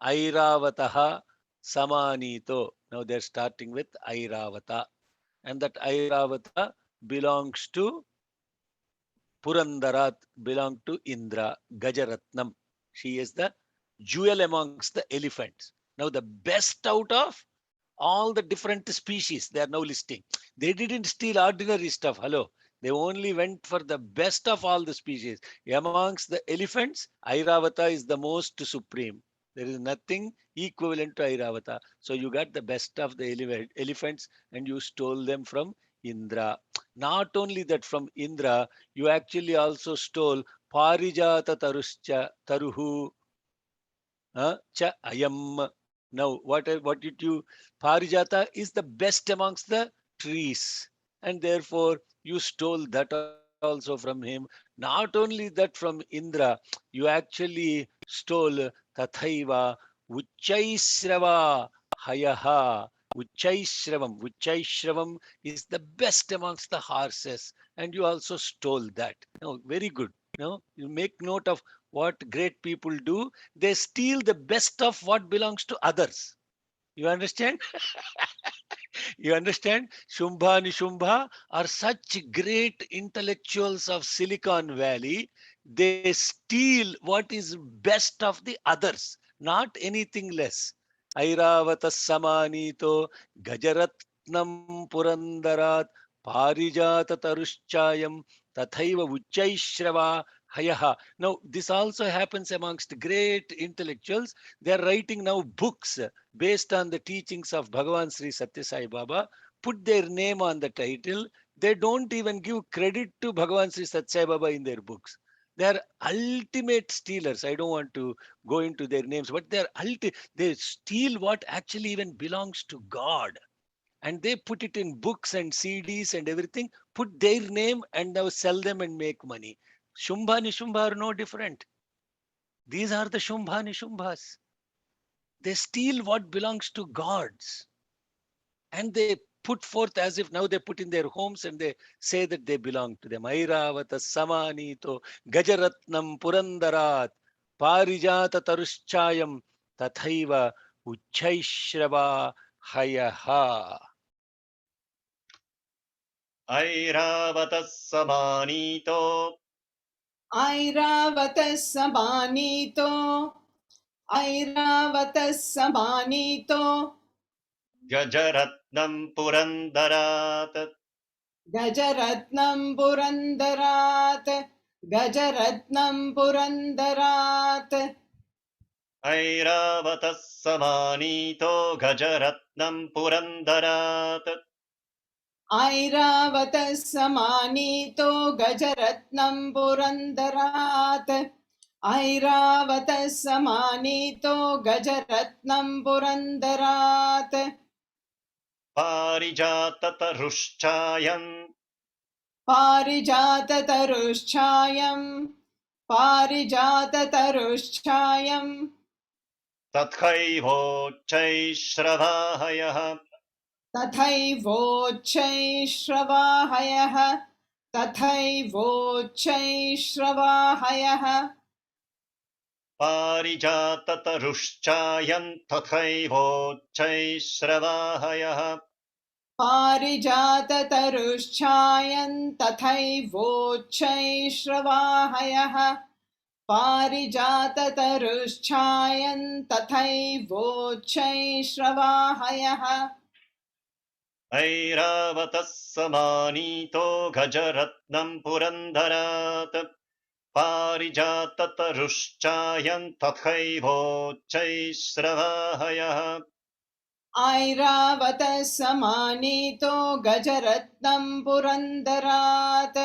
Airavataha Samanito. Now they're starting with Airavata. And that Airavata belongs to Purandarat, belong to Indra, Gajaratnam. She is the jewel amongst the elephants. Now the best out of all the different species they are now listing. They didn't steal ordinary stuff. Hello. They only went for the best of all the species. Amongst the elephants, Airavata is the most supreme. There is nothing equivalent to Airavata. So you got the best of the elephants and you stole them from Indra. Not only that, from Indra, you actually also stole Parijata Taruscha Taruhu Cha Ayam. Now, what did you? Parijata is the best amongst the trees, and therefore you stole that also from him. Not only that, from Indra, you actually stole Tathaiva Uchaisrava Hayaha. Uchaishravam is the best amongst the horses, and you also stole that. No, very good. No, you make note of what great people do. They steal the best of what belongs to others. You understand? You understand? Shumbha Nishumbha are such great intellectuals of Silicon Valley. They steal what is best of the others, not anything less. Airavata Samanito Gajaratnam Purandarat Parijata Tarushchayam Tathaiva Uchaishrava Hayaha. Now, this also happens amongst great intellectuals. They are writing now books based on the teachings of Bhagavan Sri Satya Sai Baba, put their name on the title. They don't even give credit to Bhagavan Sri Satya Sai Baba in their books. They are ultimate stealers. I don't want to go into their names, but they steal what actually even belongs to God. And they put it in books and CDs and everything, put their name and now sell them and make money. Shumbha Nishumbha are no different. These are the Shumbha Nishumbhas. They steal what belongs to gods. And they put forth as if now they put in their homes and they say that they belong to them. Airavata Samanito Gajaratnam Purandarat Parijata Tarushchayam Tathaiva Uchaishrava Hayaha. ऐरावतः समानीतो ऐरावतः समानीतो गजरत्नं पुरन्दरात् गजरत्नं पुरन्दरात् ऐरावतः समानीतो गजरत्नं पुरन्दरात् ऐरावतः समानीतो गजरत्नं पुरन्दरात् ऐरावतः समानीतो गजरत्नं पुरन्दरात् पारिजाततरुश्चायं तथैवोच्चैश्रवाहयः पारिजाततरुश्चायं तथैवोच्चैश्रवाहयः ऐरावतः समानीतो गजरत्नं पुरन्दरात् पारिजाततरुश्चायं तथैवोच्चैश्रवाहयः ऐरावतः समानीतो गजरत्नं पुरन्दरात्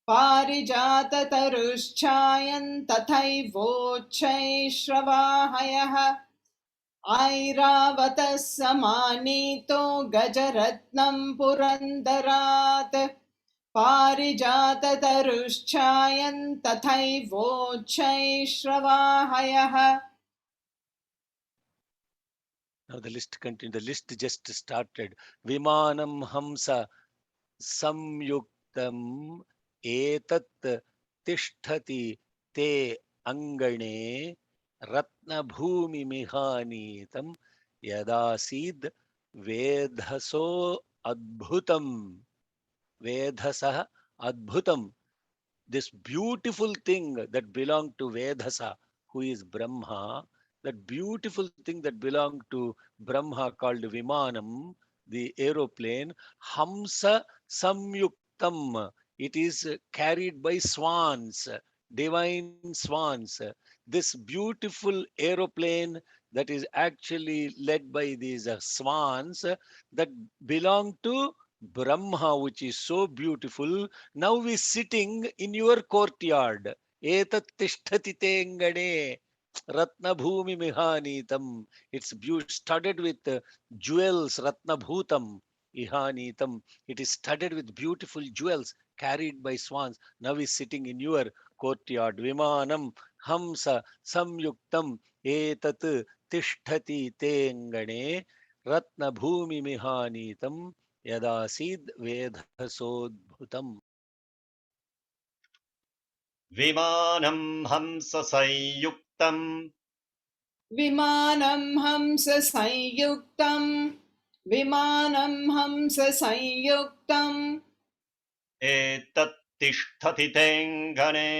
पारिजाततरुश्चायं तथैवोच्चैश्रवाहयः ऐरावतः समानीतो गजरत्नं पुरन्दरात् पारिजाततरुश्चायं तथैवोच्चैश्रवाहयः Now the list continues. The list just started. Vimanam Hamsa Samyuktam Etat Tishtati Te Angane Ratna Bhumi Mihanitam Yadasid Vedhaso Adbhutam Vedhasah Adbhutam. This beautiful thing that belonged to Vedhasa, who is Brahma, that beautiful thing that belonged to Brahma called Vimanam, the aeroplane, Hamsa Samyuktam. It is carried by swans, divine swans. This beautiful aeroplane that is actually led by these swans that belong to Brahma, which is so beautiful. Now we sitting in your courtyard. Etat tishtati te ngane Ratna Bhumi Mihanitam. It's studded with jewels, Ratna Bhutam Ihanitam. It is studded with beautiful jewels carried by swans. Now is sitting in your courtyard. Vimanam Hamsa Samyuktam Etat Tishtati te ngane Ratna Bhumi Mihanitam Yadasid Vedhasodbhutam. Vimanam Hamsa Sayuktam विमानं हंससंयुक्तं Etat Tishtati Tengane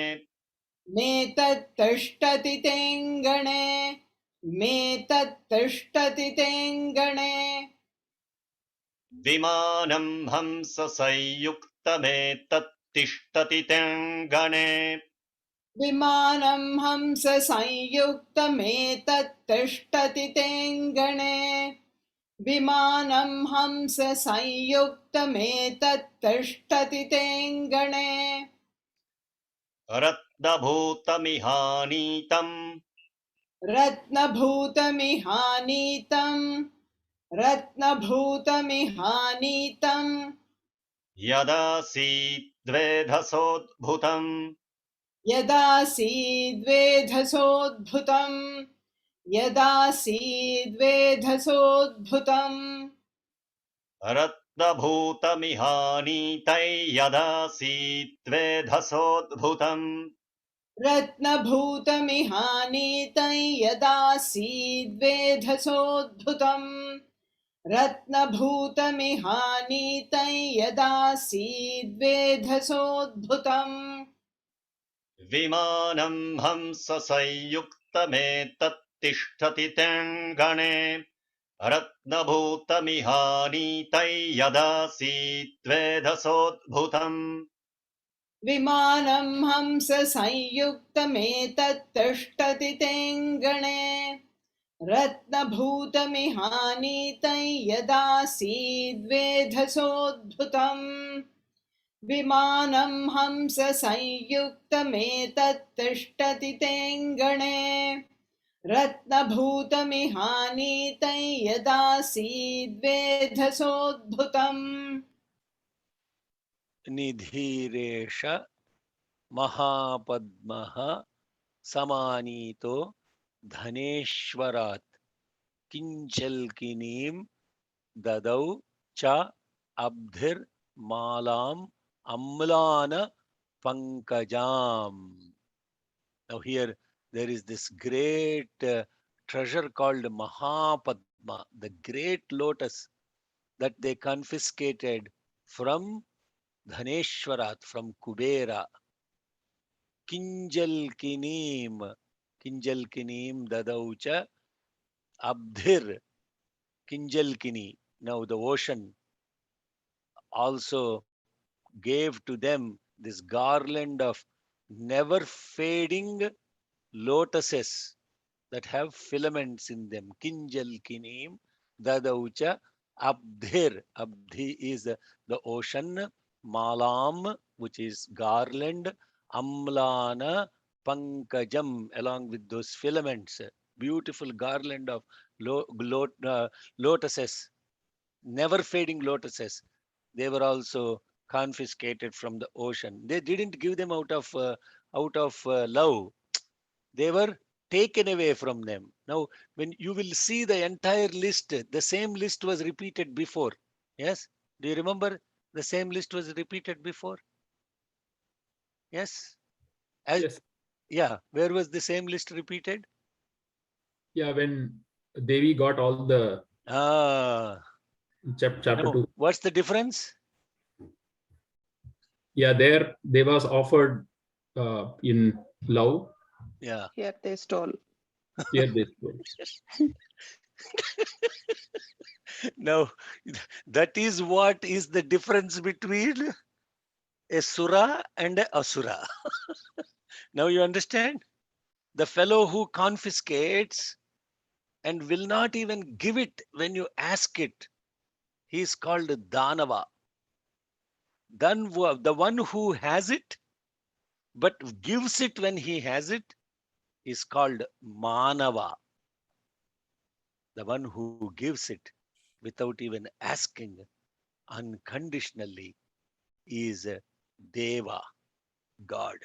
मेतत्तिष्ठति तेङ्गणे Vimanam Hamsa Sayuktametat Tishtati Tengane विमानं हंससंयुक्तमेतत्तिष्ठति तेङ्गणे विमानं हंससंयुक्तमेतत्तिष्ठति तेङ्गणे Ratnabhutamihanitam रत्नभूतमिहानीतं Yadasit Vedhasodbhutam यदासीद्वेधसोद्भुतं Ratnabhutamihanitai Yadasit Vedhasodbhutam रत्नभूतमिहानीतं यदासीद्वेधसोद्भुतं रत्नभूतमिहानीतं यदासीद्वेधसोद्भुतम् Vimanam Hamsa Sayuktametat Tishtati Tengane Ratnabhutamihanitai Yadasit Vedhasodbhutam विमानं हंससंयुक्तमेतत्तिष्ठति तेङ्गणे रत्नभूतमिहानीतं यदासीद्वेधसोद्भुतम् विमानं हंससंयुक्तमेतत्तिष्ठति तेङ्गणे रत्नभूतमिहानीतं यदासीद्वेधसोद्भुतम् Nidhiresha Mahapadmaha Samanito Dhaneshwarat Kinchalkinim Dadau Cha Abdhir Malam Amlana Pankajam. Now here there is this great treasure called Mahapadma, the great lotus that they confiscated from Dhaneshwarat, from Kubera. Kinjalkinim Dadaucha Abdhir Kinjalkini. Now the ocean also gave to them this garland of never fading lotuses that have filaments in them. Kinjalkinim Dadaucha Abdhir. Abdhi is the ocean. Malam, which is garland. Amlana Pankajam, along with those filaments. Beautiful garland of lotuses, never fading lotuses. They were also confiscated from the ocean. They didn't give them out of love. They were taken away from them. Now, when you will see the entire list, the same list was repeated before. Yes? Do you remember the same list was repeated before? Yes? Yes. Yeah. Where was the same list repeated? Yeah, when Devi got all the chapter Now, 2. what's the difference? Yeah, there they was offered in love. Yeah. Here they stole. Here they stole. Now, that is what is the difference between a sura and a asura. Now you understand? The fellow who confiscates and will not even give it when you ask it, he is called Danava. Then the one who has it but gives it when he has it is called Manava. The one who gives it without even asking unconditionally is Deva, God.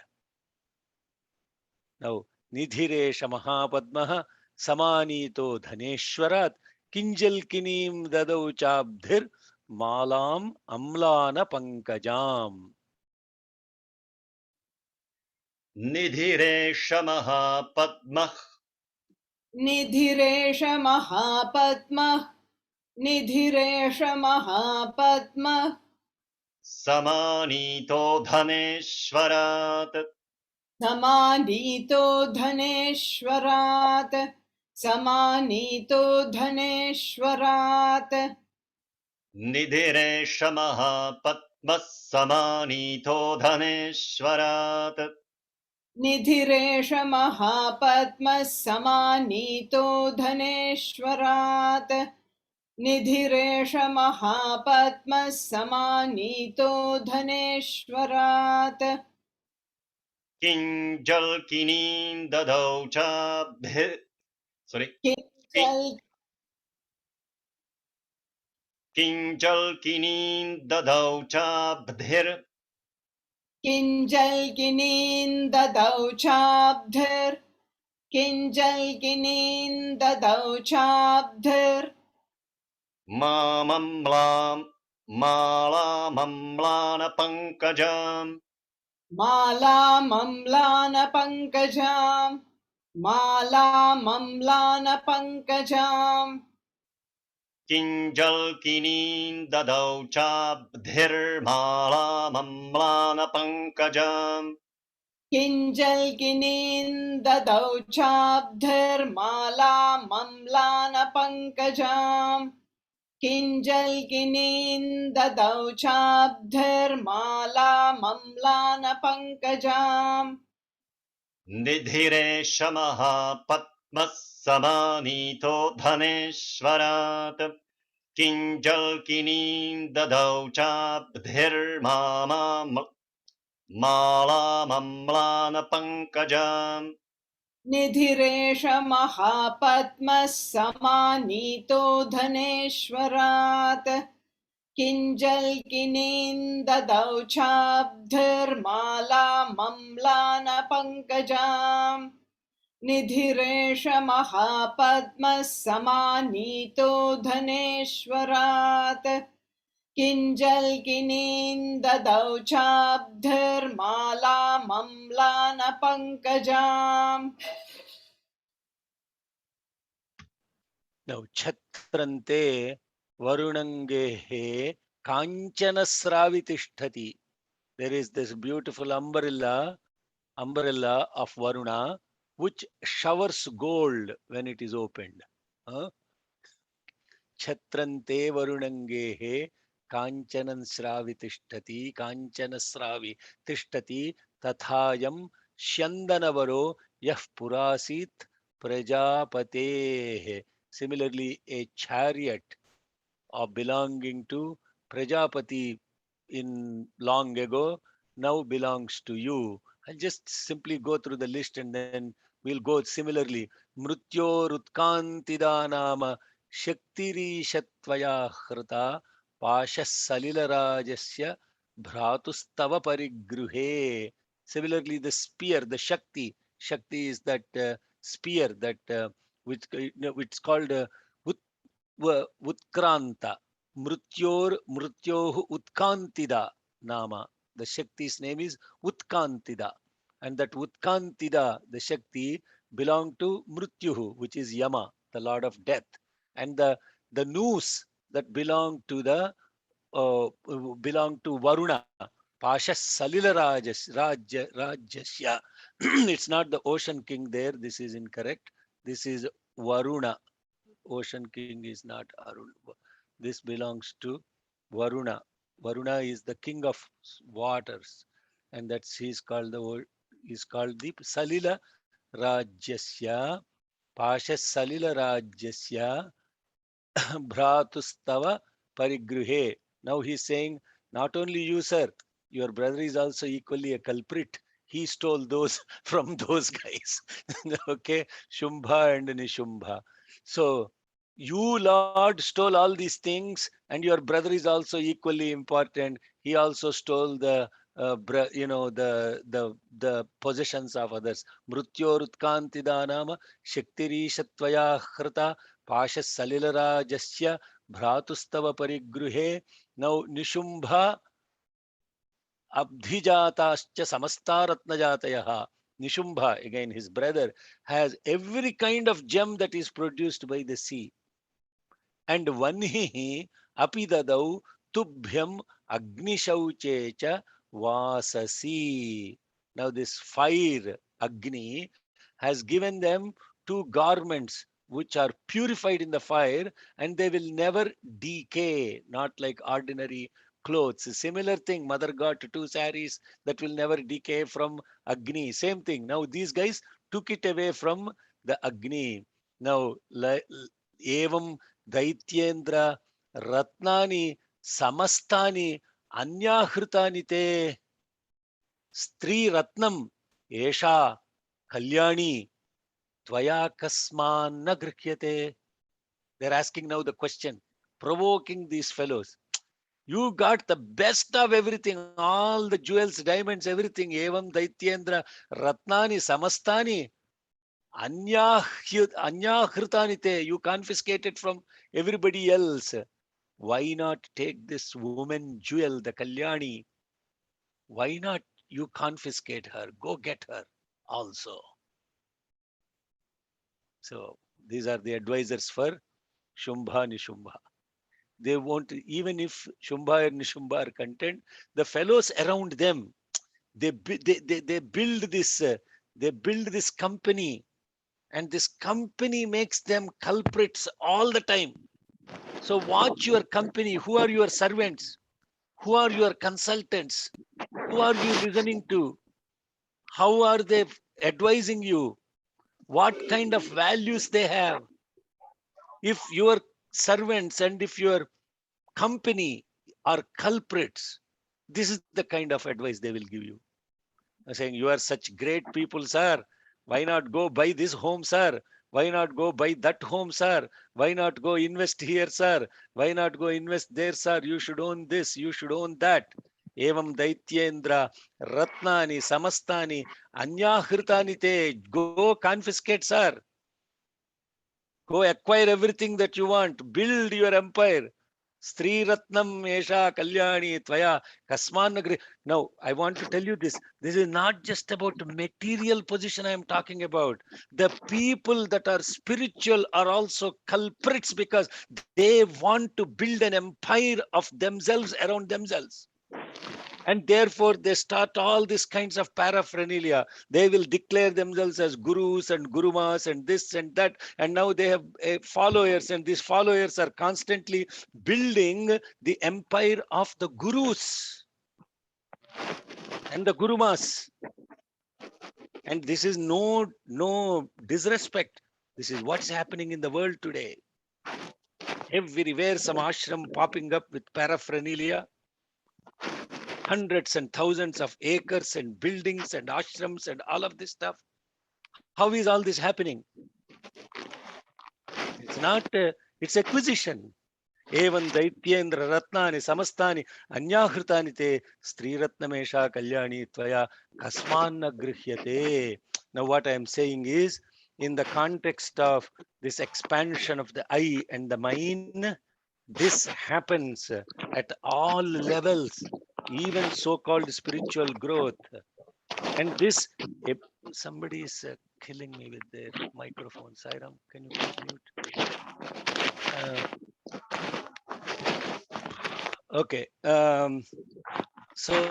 Now, Nidhiresha Mahapadmaha Samanito Dhaneshwarat Kinjalkinim Dadau Chabdhir Malam Amlana Pankajam. निधिरेश महापद्मः निधिरेश महापद्मः निधिरेश महापद्मः समानीतो धनेश्वरात् समानीतो धनेश्वरात् समानीतो धनेश्वरात् निधिरेश महापद्मः समानीतो धनेश्वरात् निधिरेश महापद्मः समानीतो धनेश्वरात् निधिरेश महापद्मः समानीतो धनेश्वरात् किञ्जल्किनीं ददौ चाब्धिर् किञ्जल्किनीं ददौ चाब्धिर् किञ्जल्किनीं ददौ चाब्धिर् किञ्जल्किनीं ददौ चाब्धिर् मामम्लां मालामम्लानपङ्कजाम् मालामम्लानपङ्कजाम् मालामम्लानपङ्कजाम् किञ्जल्किनीं ददौ चाब्धिर्मालामम्लानपङ्कजाम् किञ्जल्किनीं ददौ चाब्धिर्मालामम्लानपङ्कजाम् किञ्जल्किनीं ददौ चाब्धिर्मालामम्लानपङ्कजाम् निधिरेश महापद्मः समानीतो धनेश्वरात् किञ्जल्किनीं ददौ चाब्धिर्मालामम्लानपङ्कजाम् निधिरेश महापद्मः समानीतो धनेश्वरात् किञ्जल्किनीं ददौ चाब्धिर्मालामम्लानपङ्कजाम् निधिरेश महापद्मः समानीतो धनेश्वरात् किञ्जल्किनीं ददौ चाब्धिर्मालामम्लानपङ्कजाम् Now, Chatrante Varunangehe Kanchanasravitishtati. There is this beautiful umbrella of Varuna which showers gold when it is opened. Chatrante Varunangehe Kanchanasravi Tishtati Tathayam Shandanavaro Yah Purasit Prajapatehe. Similarly, a chariot belonging to Prajapati in long ago now belongs to you. I'll just simply go through the list and then we'll go similarly. Mrutyo Rutkantidanama Shaktiri Shatvaya Hrata Pashas Salilarajasya Bhratustava Parigruhe. Similarly, the spear, the Shakti. Shakti is that spear that which it's called Utkranta. Mrutyoh Utkantida Nama. The Shakti's name is Utkantida. And that Utkantida, the Shakti, belong to Mrutyuhu, which is Yama, the Lord of Death. And the noose that belong to Varuna, Pasha Salila Rajasya. It's not the Ocean King there. This is incorrect. This is Varuna. Ocean King is not Arun. This belongs to Varuna. Varuna is the king of waters, and that's he's called the Salila Rajasya, Pasha Salila Rajasya, Bhratustava Parigruhe. Now he's saying, not only you, sir, your brother is also equally a culprit. He stole those from those guys. Okay, Shumbha and Nishumbha. So you, Lord, stole all these things, and your brother is also equally important. He also stole the the possessions of others. Mrutyorutkantidanama Shaktiri Hrata Pasha Salilara Jasya Bhratustava Parigruhe. Now Nishumbha Abdhijatascha Samastaratnajatayaha. Nishumbha, again his brother, has every kind of gem that is produced by the sea. And Vanhihi Apidadau Tubhyam Agnishauchecha Vasasi. Now this fire, Agni, has given them 2 garments which are purified in the fire, and they will never decay, not like ordinary clothes. A similar thing, mother got 2 saris that will never decay from Agni. Same thing. Now these guys took it away from the Agni. Now, evam Daityendra Ratnani Samastani Anyahritani te Stri Ratnam Esha Kalyani Tvaya Kasman Nagrihyate. They're asking now the question, provoking these fellows. You got the best of everything, all the jewels, diamonds, everything. Evam Daityendra Ratnani Samastani Anyahritani te. You confiscated from everybody else. Why not take this woman jewel, the Kalyani? Why not you confiscate her? Go get her also. So these are the advisors for Shumbha Nishumbha. They won't, even if Shumbha and Nishumbha are content, the fellows around them, they build this company, and this company makes them culprits all the time. So watch your company. Who are your servants? Who are your consultants? Who are you listening to? How are they advising you? What kind of values they have? If your servants and if your company are culprits, this is the kind of advice they will give you. They're saying, you are such great people, sir. Why not go buy this home, sir? Why not go buy that home, sir? Why not go invest here, sir? Why not go invest there, sir? You should own this, you should own that. Evam Daityendra Ratnani Samastani Anyahritani te. Go confiscate, sir. Go acquire everything that you want. Build your empire. Stri Ratnam Esha Kalyani Tvaya Kasman. Now, I want to tell you this. This is not just about material position I am talking about. The people that are spiritual are also culprits because they want to build an empire of themselves around themselves. And therefore, they start all these kinds of paraphernalia. They will declare themselves as gurus and gurumas and this and that. And now they have followers, and these followers are constantly building the empire of the gurus and the gurumas. And this is no disrespect. This is what's happening in the world today. Everywhere some ashram popping up with paraphernalia. Hundreds and thousands of acres and buildings and ashrams and all of this stuff. How is all this happening? It's not, it's acquisition. Evan Daityendra Ratnani Samastani Anyahritani te Stri Ratnamesha Kalyani Tvaya Kasman Nagrihyate. Now what I am saying is, in the context of this expansion of the I and the mine, this happens at all levels, even so-called spiritual growth. And this, if somebody is killing me with their microphone. Sairam, can you please mute? Okay. So,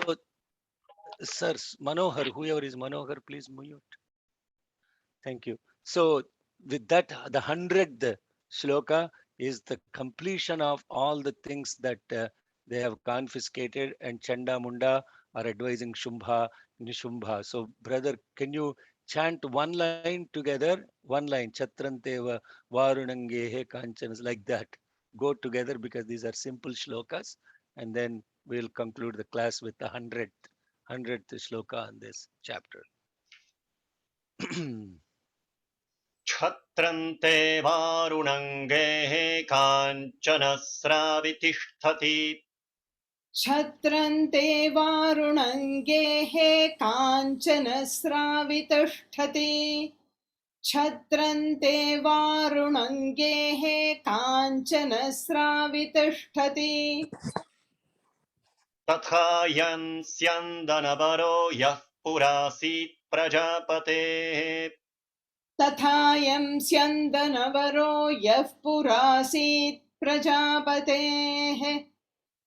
Sir Manohar, whoever is Manohar, please mute. Thank you. So, with that, the 100th shloka is the completion of all the things that they have confiscated, and Chanda Munda are advising Shumbha, Nishumbha. So, brother, can you chant one line together? One line, Chatranteva, Varunangehe, Kanchanas, like that. Go together because these are simple shlokas, and then we'll conclude the class with the 100th shloka on this chapter. क्षत्रन्ते वारुणङ्गेः काञ्चनस्रावितिष्ठति छत्रन्ते वारुणङ्गेः काञ्चनस्रावितिष्ठति छत्रन्ते वारुणङ्गेः काञ्चनस्रावितिष्ठति तथायं स्यन्दनवरो यः पुरासीत् प्रजापतेः तथायं स्यन्दनवरो यः पुरासीत् प्रजापतेः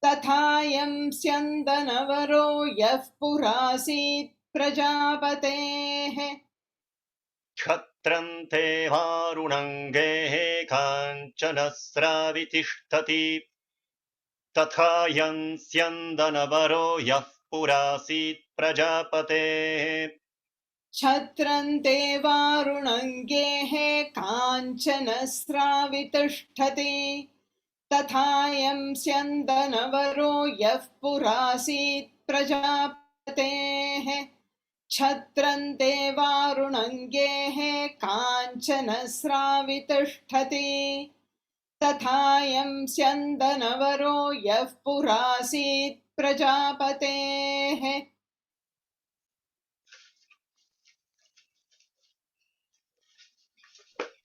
तथायं स्यन्दनवरो यः पुरासीत् प्रजापतेः क्षत्रन्ते वारुणङ्गेः काञ्चनस्रावितिष्ठति तथायं स्यन्दनवरो यः पुरासीत् प्रजापतेः छत्रन्ते वारुणङ्गेः काञ्चनस्रावितिष्ठति तथायं स्यन्दनवरो यः पुरासीत् प्रजापतेः छत्रन्ते वारुणङ्गेः काञ्चनस्रावितिष्ठति तथायं स्यन्दनवरो यः पुरासीत् प्रजापतेः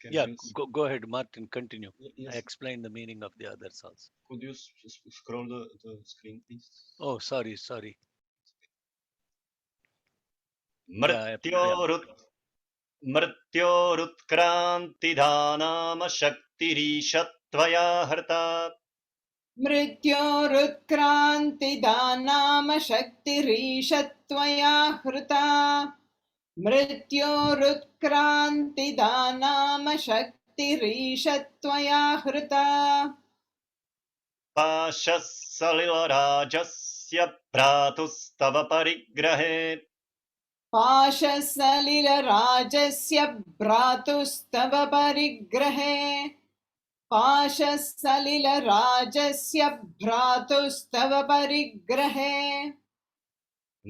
Yeah, go ahead, Martin, continue. Yes. I explained the meaning of the others also. Could you scroll the screen, please? Oh, sorry. मृत्योरुत्क्रान्तिदानाम शक्तिरीशत्वया हृता मृत्योरुत्क्रान्तिदानाम शक्तिरीशत्वया हृता मृत्योरुत्क्रान्तिदानाम शक्तिरीशत्वया हृता पाशः सलिलराजस्य भ्रातुस्तव परिग्रहे पाशः सलिलराजस्य भ्रातुस्तव परिग्रहे पाशः सलिलराजस्य भ्रातुस्तव परिग्रहे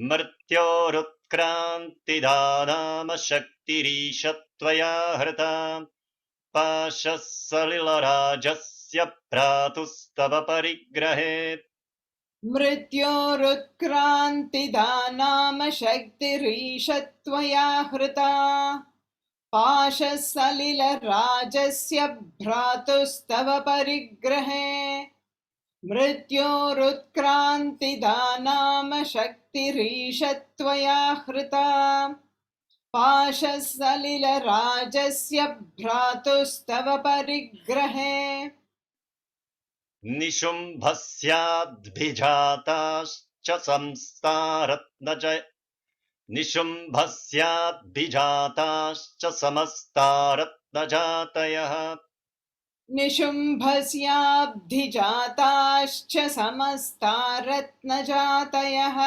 मृत्योरुत्क्रान्तिदानाम शक्तिरीशत्वया हृता पाशः सलिलराजस्य भ्रातुस्तव परिग्रहे मृत्योरुत्क्रान्तिदानाम शक्तिरीशत्वया हृता पाशः सलिलराजस्य भ्रातुस्तव परिग्रहे मृत्योरुत्क्रान्तिदानाम शक्तिरीशत्वया हृता पाशः सलिलराजस्य भ्रातुस्तव परिग्रहे निशुम्भस्याद्भिजाताश्च समस्तारत्नजातयः निशुम्भस्याब्धिजाताश्च समस्तारत्नजातयः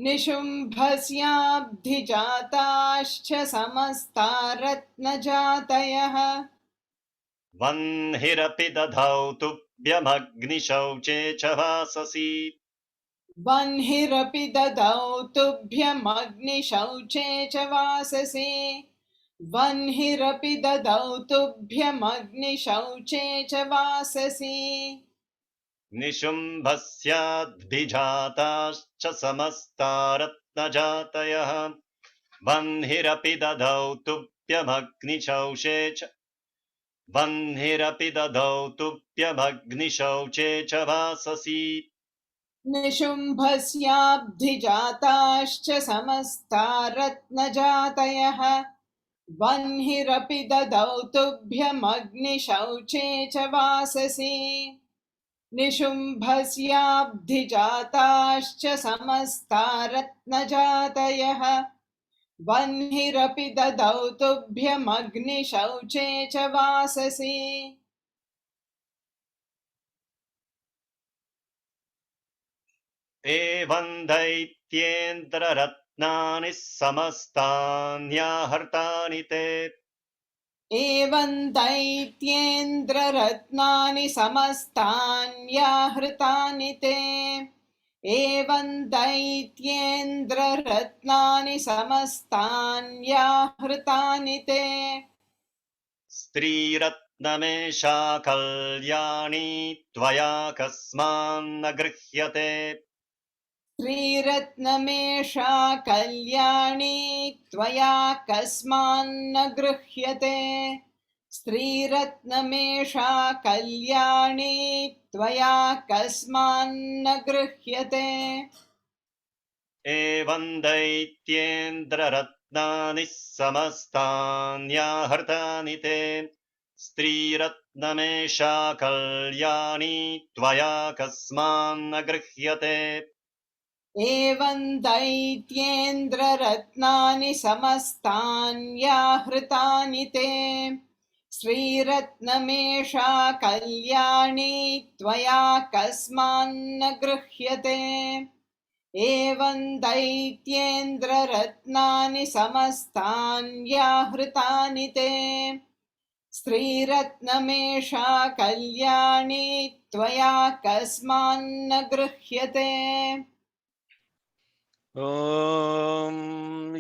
निशुम्भस्याब्धिजाताश्च समस्तारत्नजातयः वह्निरपि दधौ तुभ्यमग्निशौचे च वाससि वह्निरपि ददौ तुभ्यमग्निशौचे च वाससि वह्निरपि ददौ तुभ्यमग्निशौचे च वाससि निशुम्भस्याद्भिजाताश्च समस्तारत्नजातयः वह्निरपि दधौ तुभ्यमग्निशौचे च वह्निरपि ददौ तुभ्यमग्निशौचे च वाससि निशुम्भस्याब्धिजाताश्च समस्ता रत्नजातयः वह्निरपि ददौ तुभ्यमग्निशौचे च वाससि निशुम्भस्याब्धिजाताश्च समस्ता रत्नजातयः वह्निरपि ददौ तुभ्यमग्निशौचे च वाससि एवं दैत्येन्द्ररत्नानि समस्तान्याहर्तानि ते एवं दैत्येन्द्ररत्नानि समस्तान्याहृतानि ते एवं दैत्येन्द्ररत्नानि समस्तान्याहृतानि ते स्त्रीरत्नमेषा कल्याणी त्वया कस्मान्न गृह्यते श्रीरत्नमेषा कल्याणी त्वया कस्मान्न गृह्यते स्त्रीरत्नमेषा कल्याणी त्वया कस्मान्न गृह्यते एवं दैत्येन्द्ररत्नानि समस्तान्याहृतानि ते स्त्रीरत्नमेषा कल्याणी त्वया कस्मान्न गृह्यते एवं दैत्येन्द्ररत्नानि समस्तान्याहृतानि ते श्रीरत्नमेषा कल्याणी त्वया कस्मान्न गृह्यते एवं दैत्येन्द्ररत्नानि समस्तान्याहृतानि ते श्रीरत्नमेषा कल्याणी त्वया कस्मान्न गृह्यते ॐ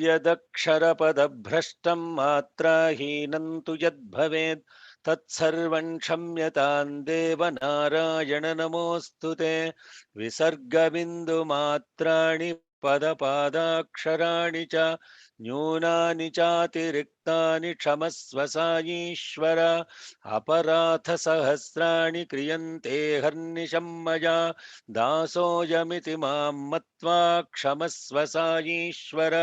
यदक्षरपदभ्रष्टं मात्राहीनं तु यद्भवेत् तत्सर्वं क्षम्यतां देवनारायण नमोऽस्तु ते विसर्गबिन्दुमात्राणि पदपादाक्षराणि च न्यूनानि चातिरिक्तानि क्षमस्व साईश्वर अपराधसहस्राणि क्रियन्ते हर्निशं मया दासोऽयमिति मां मत्वा क्षमस्व साईश्वर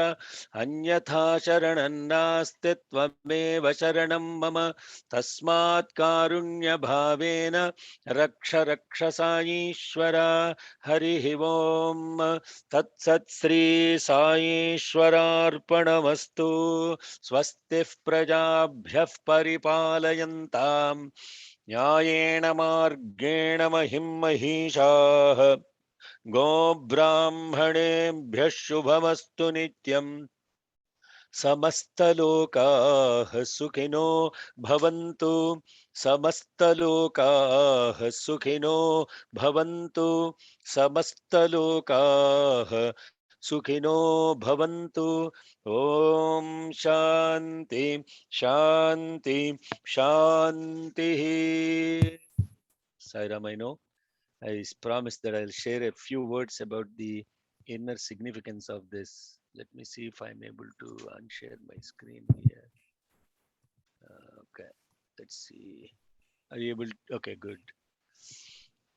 अन्यथा शरणं नास्ति त्वमेव शरणं मम तस्मात् कारुण्यभावेन रक्ष रक्ष साईश्वर हरिः ओम् तत्सत् श्री साईश्वरार्पणमस्तु स्वस्तिः प्रजाभ्यः परिपालयन्ताम् न्यायेण मार्गेण महिं महिषाः गोब्राह्मणेभ्यः शुभमस्तु नित्यम् समस्तलोकाः सुखिनो भवन्तु समस्तलोकाः सुखिनो भवन्तु समस्तलोकाः सुखिनो भवन्तु ॐ शान्ति शान्ति शान्तिः Sairam, I know I promised that I'll share a few words about the inner significance of this. Let me see if I'm able to unshare my screen here. Okay, let's see. Are you able? Okay, good.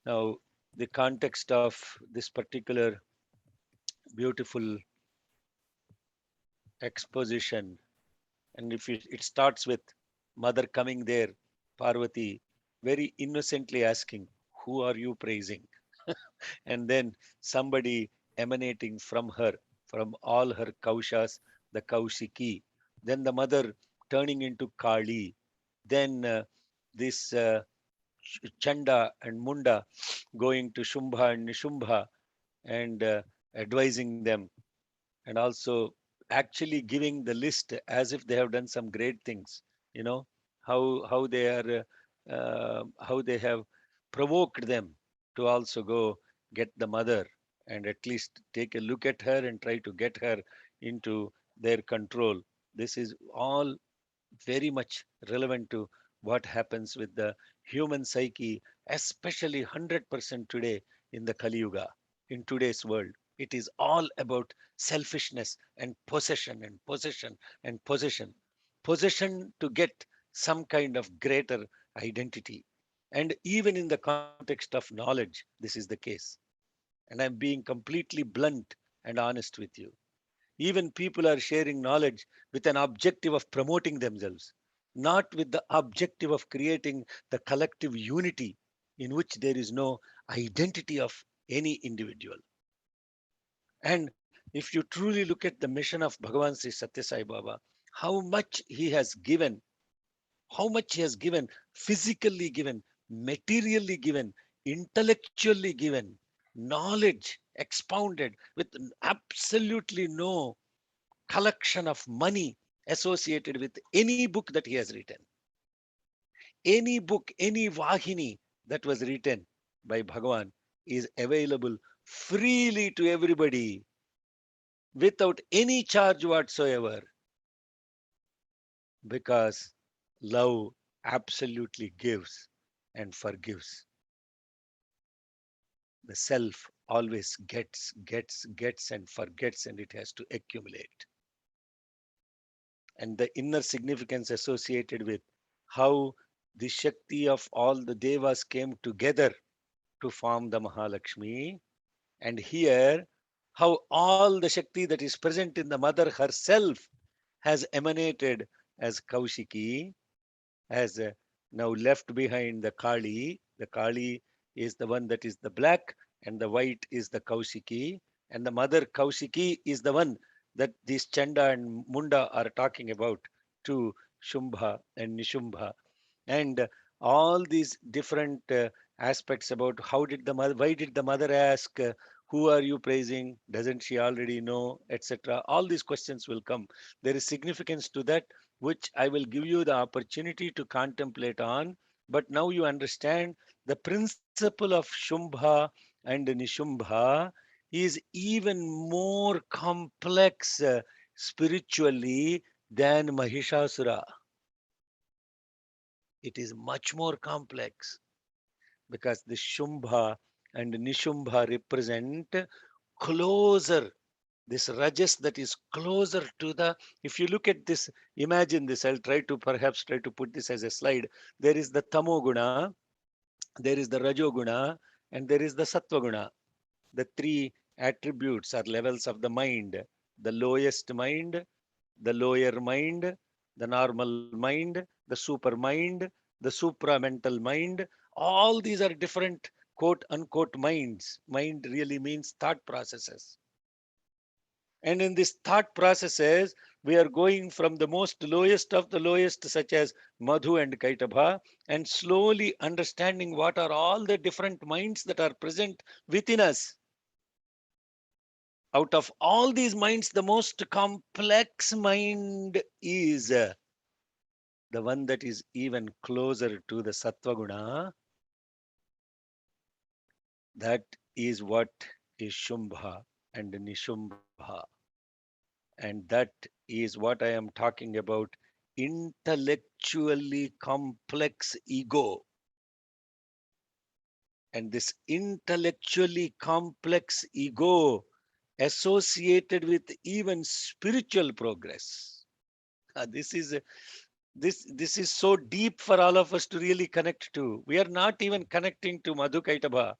Now, the context of this particular beautiful exposition, and if it starts with mother coming there, Parvati, very innocently asking, "Who are you praising?" and then somebody emanating from her, from all her kaushas, the Kaushiki, then the mother turning into Kali, then this Chanda and Munda going to Shumbha and Nishumbha and advising them, and also actually giving the list as if they have done some great things. You know how they are, how they have provoked them to also go get the mother and at least take a look at her and try to get her into their control. This is all very much relevant to what happens with the human psyche, especially 100% today in the Kali Yuga, in today's world. It is all about selfishness and possession and possession and possession. possession to get some kind of greater identity. And even in the context of knowledge, this is the case. And I'm being completely blunt and honest with you. Even people are sharing knowledge with an objective of promoting themselves, not with the objective of creating the collective unity in which there is no identity of any individual. And if you truly look at the mission of Bhagavan Sri Satya Sai Baba, how much he has given, physically given, materially given, intellectually given, knowledge expounded with absolutely no collection of money associated with any book that he has written. Any book, any Vahini that was written by Bhagavan is available freely to everybody without any charge whatsoever, because love absolutely gives and forgives. The self always gets and forgets, and it has to accumulate. And the inner significance associated with how the Shakti of all the Devas came together to form the Mahalakshmi. And here, how all the Shakti that is present in the mother herself has emanated as Kaushiki, has now left behind the Kali. The Kali is the one that is the black, and the white is the Kaushiki. And the mother Kaushiki is the one that these Chanda and Munda are talking about to Shumbha and Nishumbha. And all these different aspects about how did the mother, why did the mother ask, who are you praising? Doesn't she already know, etc. All these questions will come. There is significance to that, which I will give you the opportunity to contemplate on. But now you understand the principle of Shumbha and Nishumbha is even more complex spiritually than Mahishasura. It is much more complex because the Shumbha and Nishumbha represent closer, this Rajas that is closer to the, if you look at this, imagine this, I'll perhaps try to put this as a slide. There is the Tamoguna, there is the Rajoguna, and there is the Sattva-guna. The three attributes or levels of the mind: the lowest mind, the lower mind, the normal mind, the super mind, the supramental mind. All these are different quote unquote minds. Mind really means thought processes. And in these thought processes, we are going from the most lowest of the lowest, such as Madhu and Kaitabha, and slowly understanding what are all the different minds that are present within us. Out of all these minds, the most complex mind is the one that is even closer to the Sattva-guna. That is what is Shumbha and Nishumbha. And that is what I am talking about, intellectually complex ego. And this intellectually complex ego associated with even spiritual progress. This is so deep for all of us to really connect to. We are not even connecting to Madhu Kaitabha,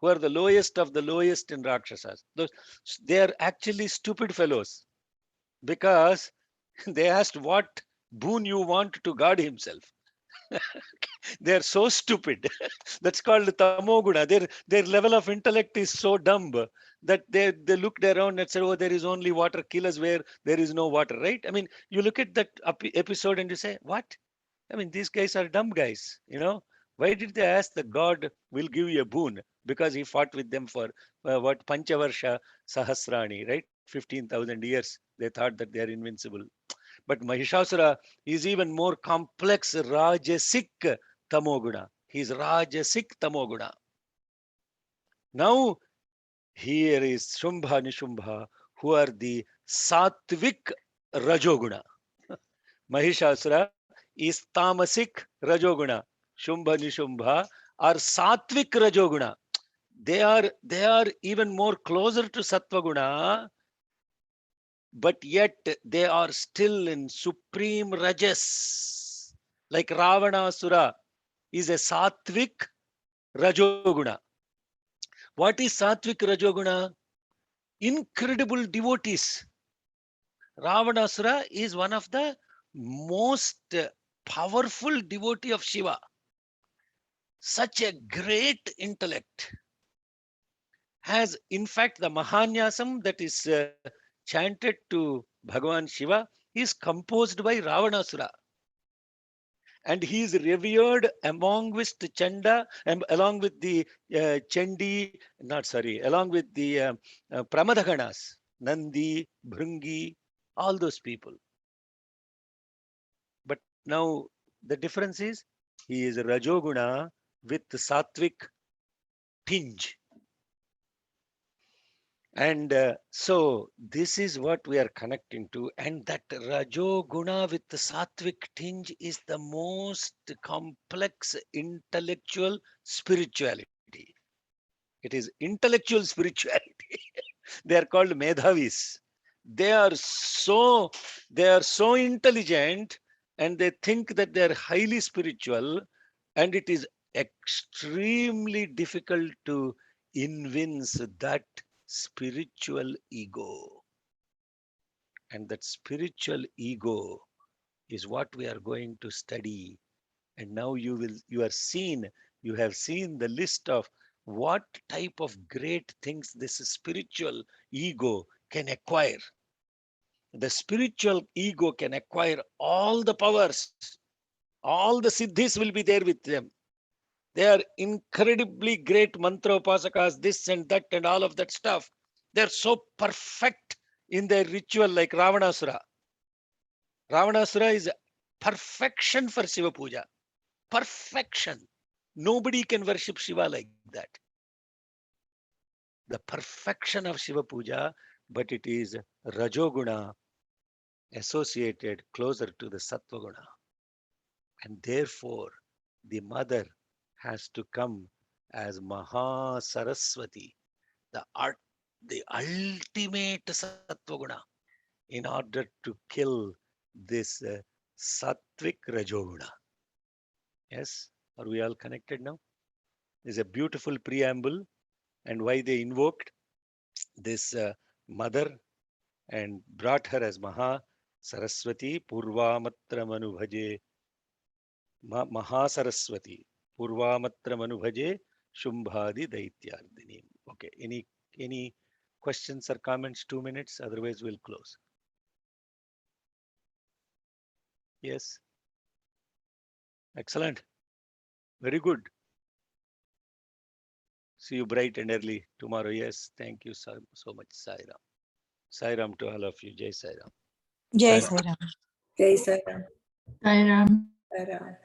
who are the lowest of the lowest in Rakshasas. They are actually stupid fellows, because they asked what boon you want to God himself. They are so stupid. That's called Tamoguna. Their level of intellect is so dumb that they looked around and said, oh, there is only water. Kill us where there is no water, right? I mean, you look at that episode and you say, what? I mean, these guys are dumb guys, you know? Why did they ask that God will give you a boon? Because he fought with them for what, Panchavarsha Sahasrani, right? 15,000 years. They thought that they are invincible. But Mahishasura is even more complex, Rajasic Tamoguna. He's Rajasic Tamoguna. Now, here is Shumbha Nishumbha, who are the Sattvic Rajoguna. Mahishasura is Tamasic Rajoguna. Shumbha Nishumbha are Sattvic Rajoguna. They are even more closer to Sattva-guna but yet they are still in supreme rajas. Like Ravanasura is a sattvic rajoguna. What is sattvic rajoguna? Incredible devotees. Ravanasura is one of the most powerful devotee of Shiva. Such a great intellect. Has, in fact, the Mahanyasam that is chanted to Bhagavan Shiva is composed by Ravanasura. And he is revered among with Chanda, and along with the along with the Pramadaganas, Nandi, Bhringi, all those people. But now the difference is he is Rajoguna with Sattvic tinge. And so this is what we are connecting to. And that Rajoguna with the Sattvic tinge is the most complex intellectual spirituality. It is intellectual spirituality. They are called Medhavis. They are so intelligent, and they think that they are highly spiritual, and it is extremely difficult to evince that spiritual ego. And that spiritual ego is what we are going to study. And now you have seen the list of what type of great things this spiritual ego can acquire. The spiritual ego can acquire all the powers. All the siddhis will be there with them. They are incredibly great mantra upasakas, this and that and all of that stuff. They're so perfect in their ritual, like Ravanasura. Ravanasura is perfection for Shiva Puja. Perfection. Nobody can worship Shiva like that. The perfection of Shiva Puja, but it is Rajoguna associated closer to the Sattvaguna. And therefore, the mother has to come as Maha Saraswati, the ultimate Sattvaguna, in order to kill this Sattvic Rajoguna. Yes, are we all connected now? There's a beautiful preamble and why they invoked this mother and brought her as Maha Saraswati, Purvamatra Manubhaje, Maha Saraswati, Purvamatra Manubhaje, Shumbhadi Daityardini. Okay, any questions or comments? 2 minutes, otherwise we'll close. Yes. Excellent. Very good. See you bright and early tomorrow. Yes. Thank you so much, Sai Ram. Sai Ram to all of you. Jai Sai Ram. Jai Sai Sai Ram. Jai Saram. Sai Ram. Saram.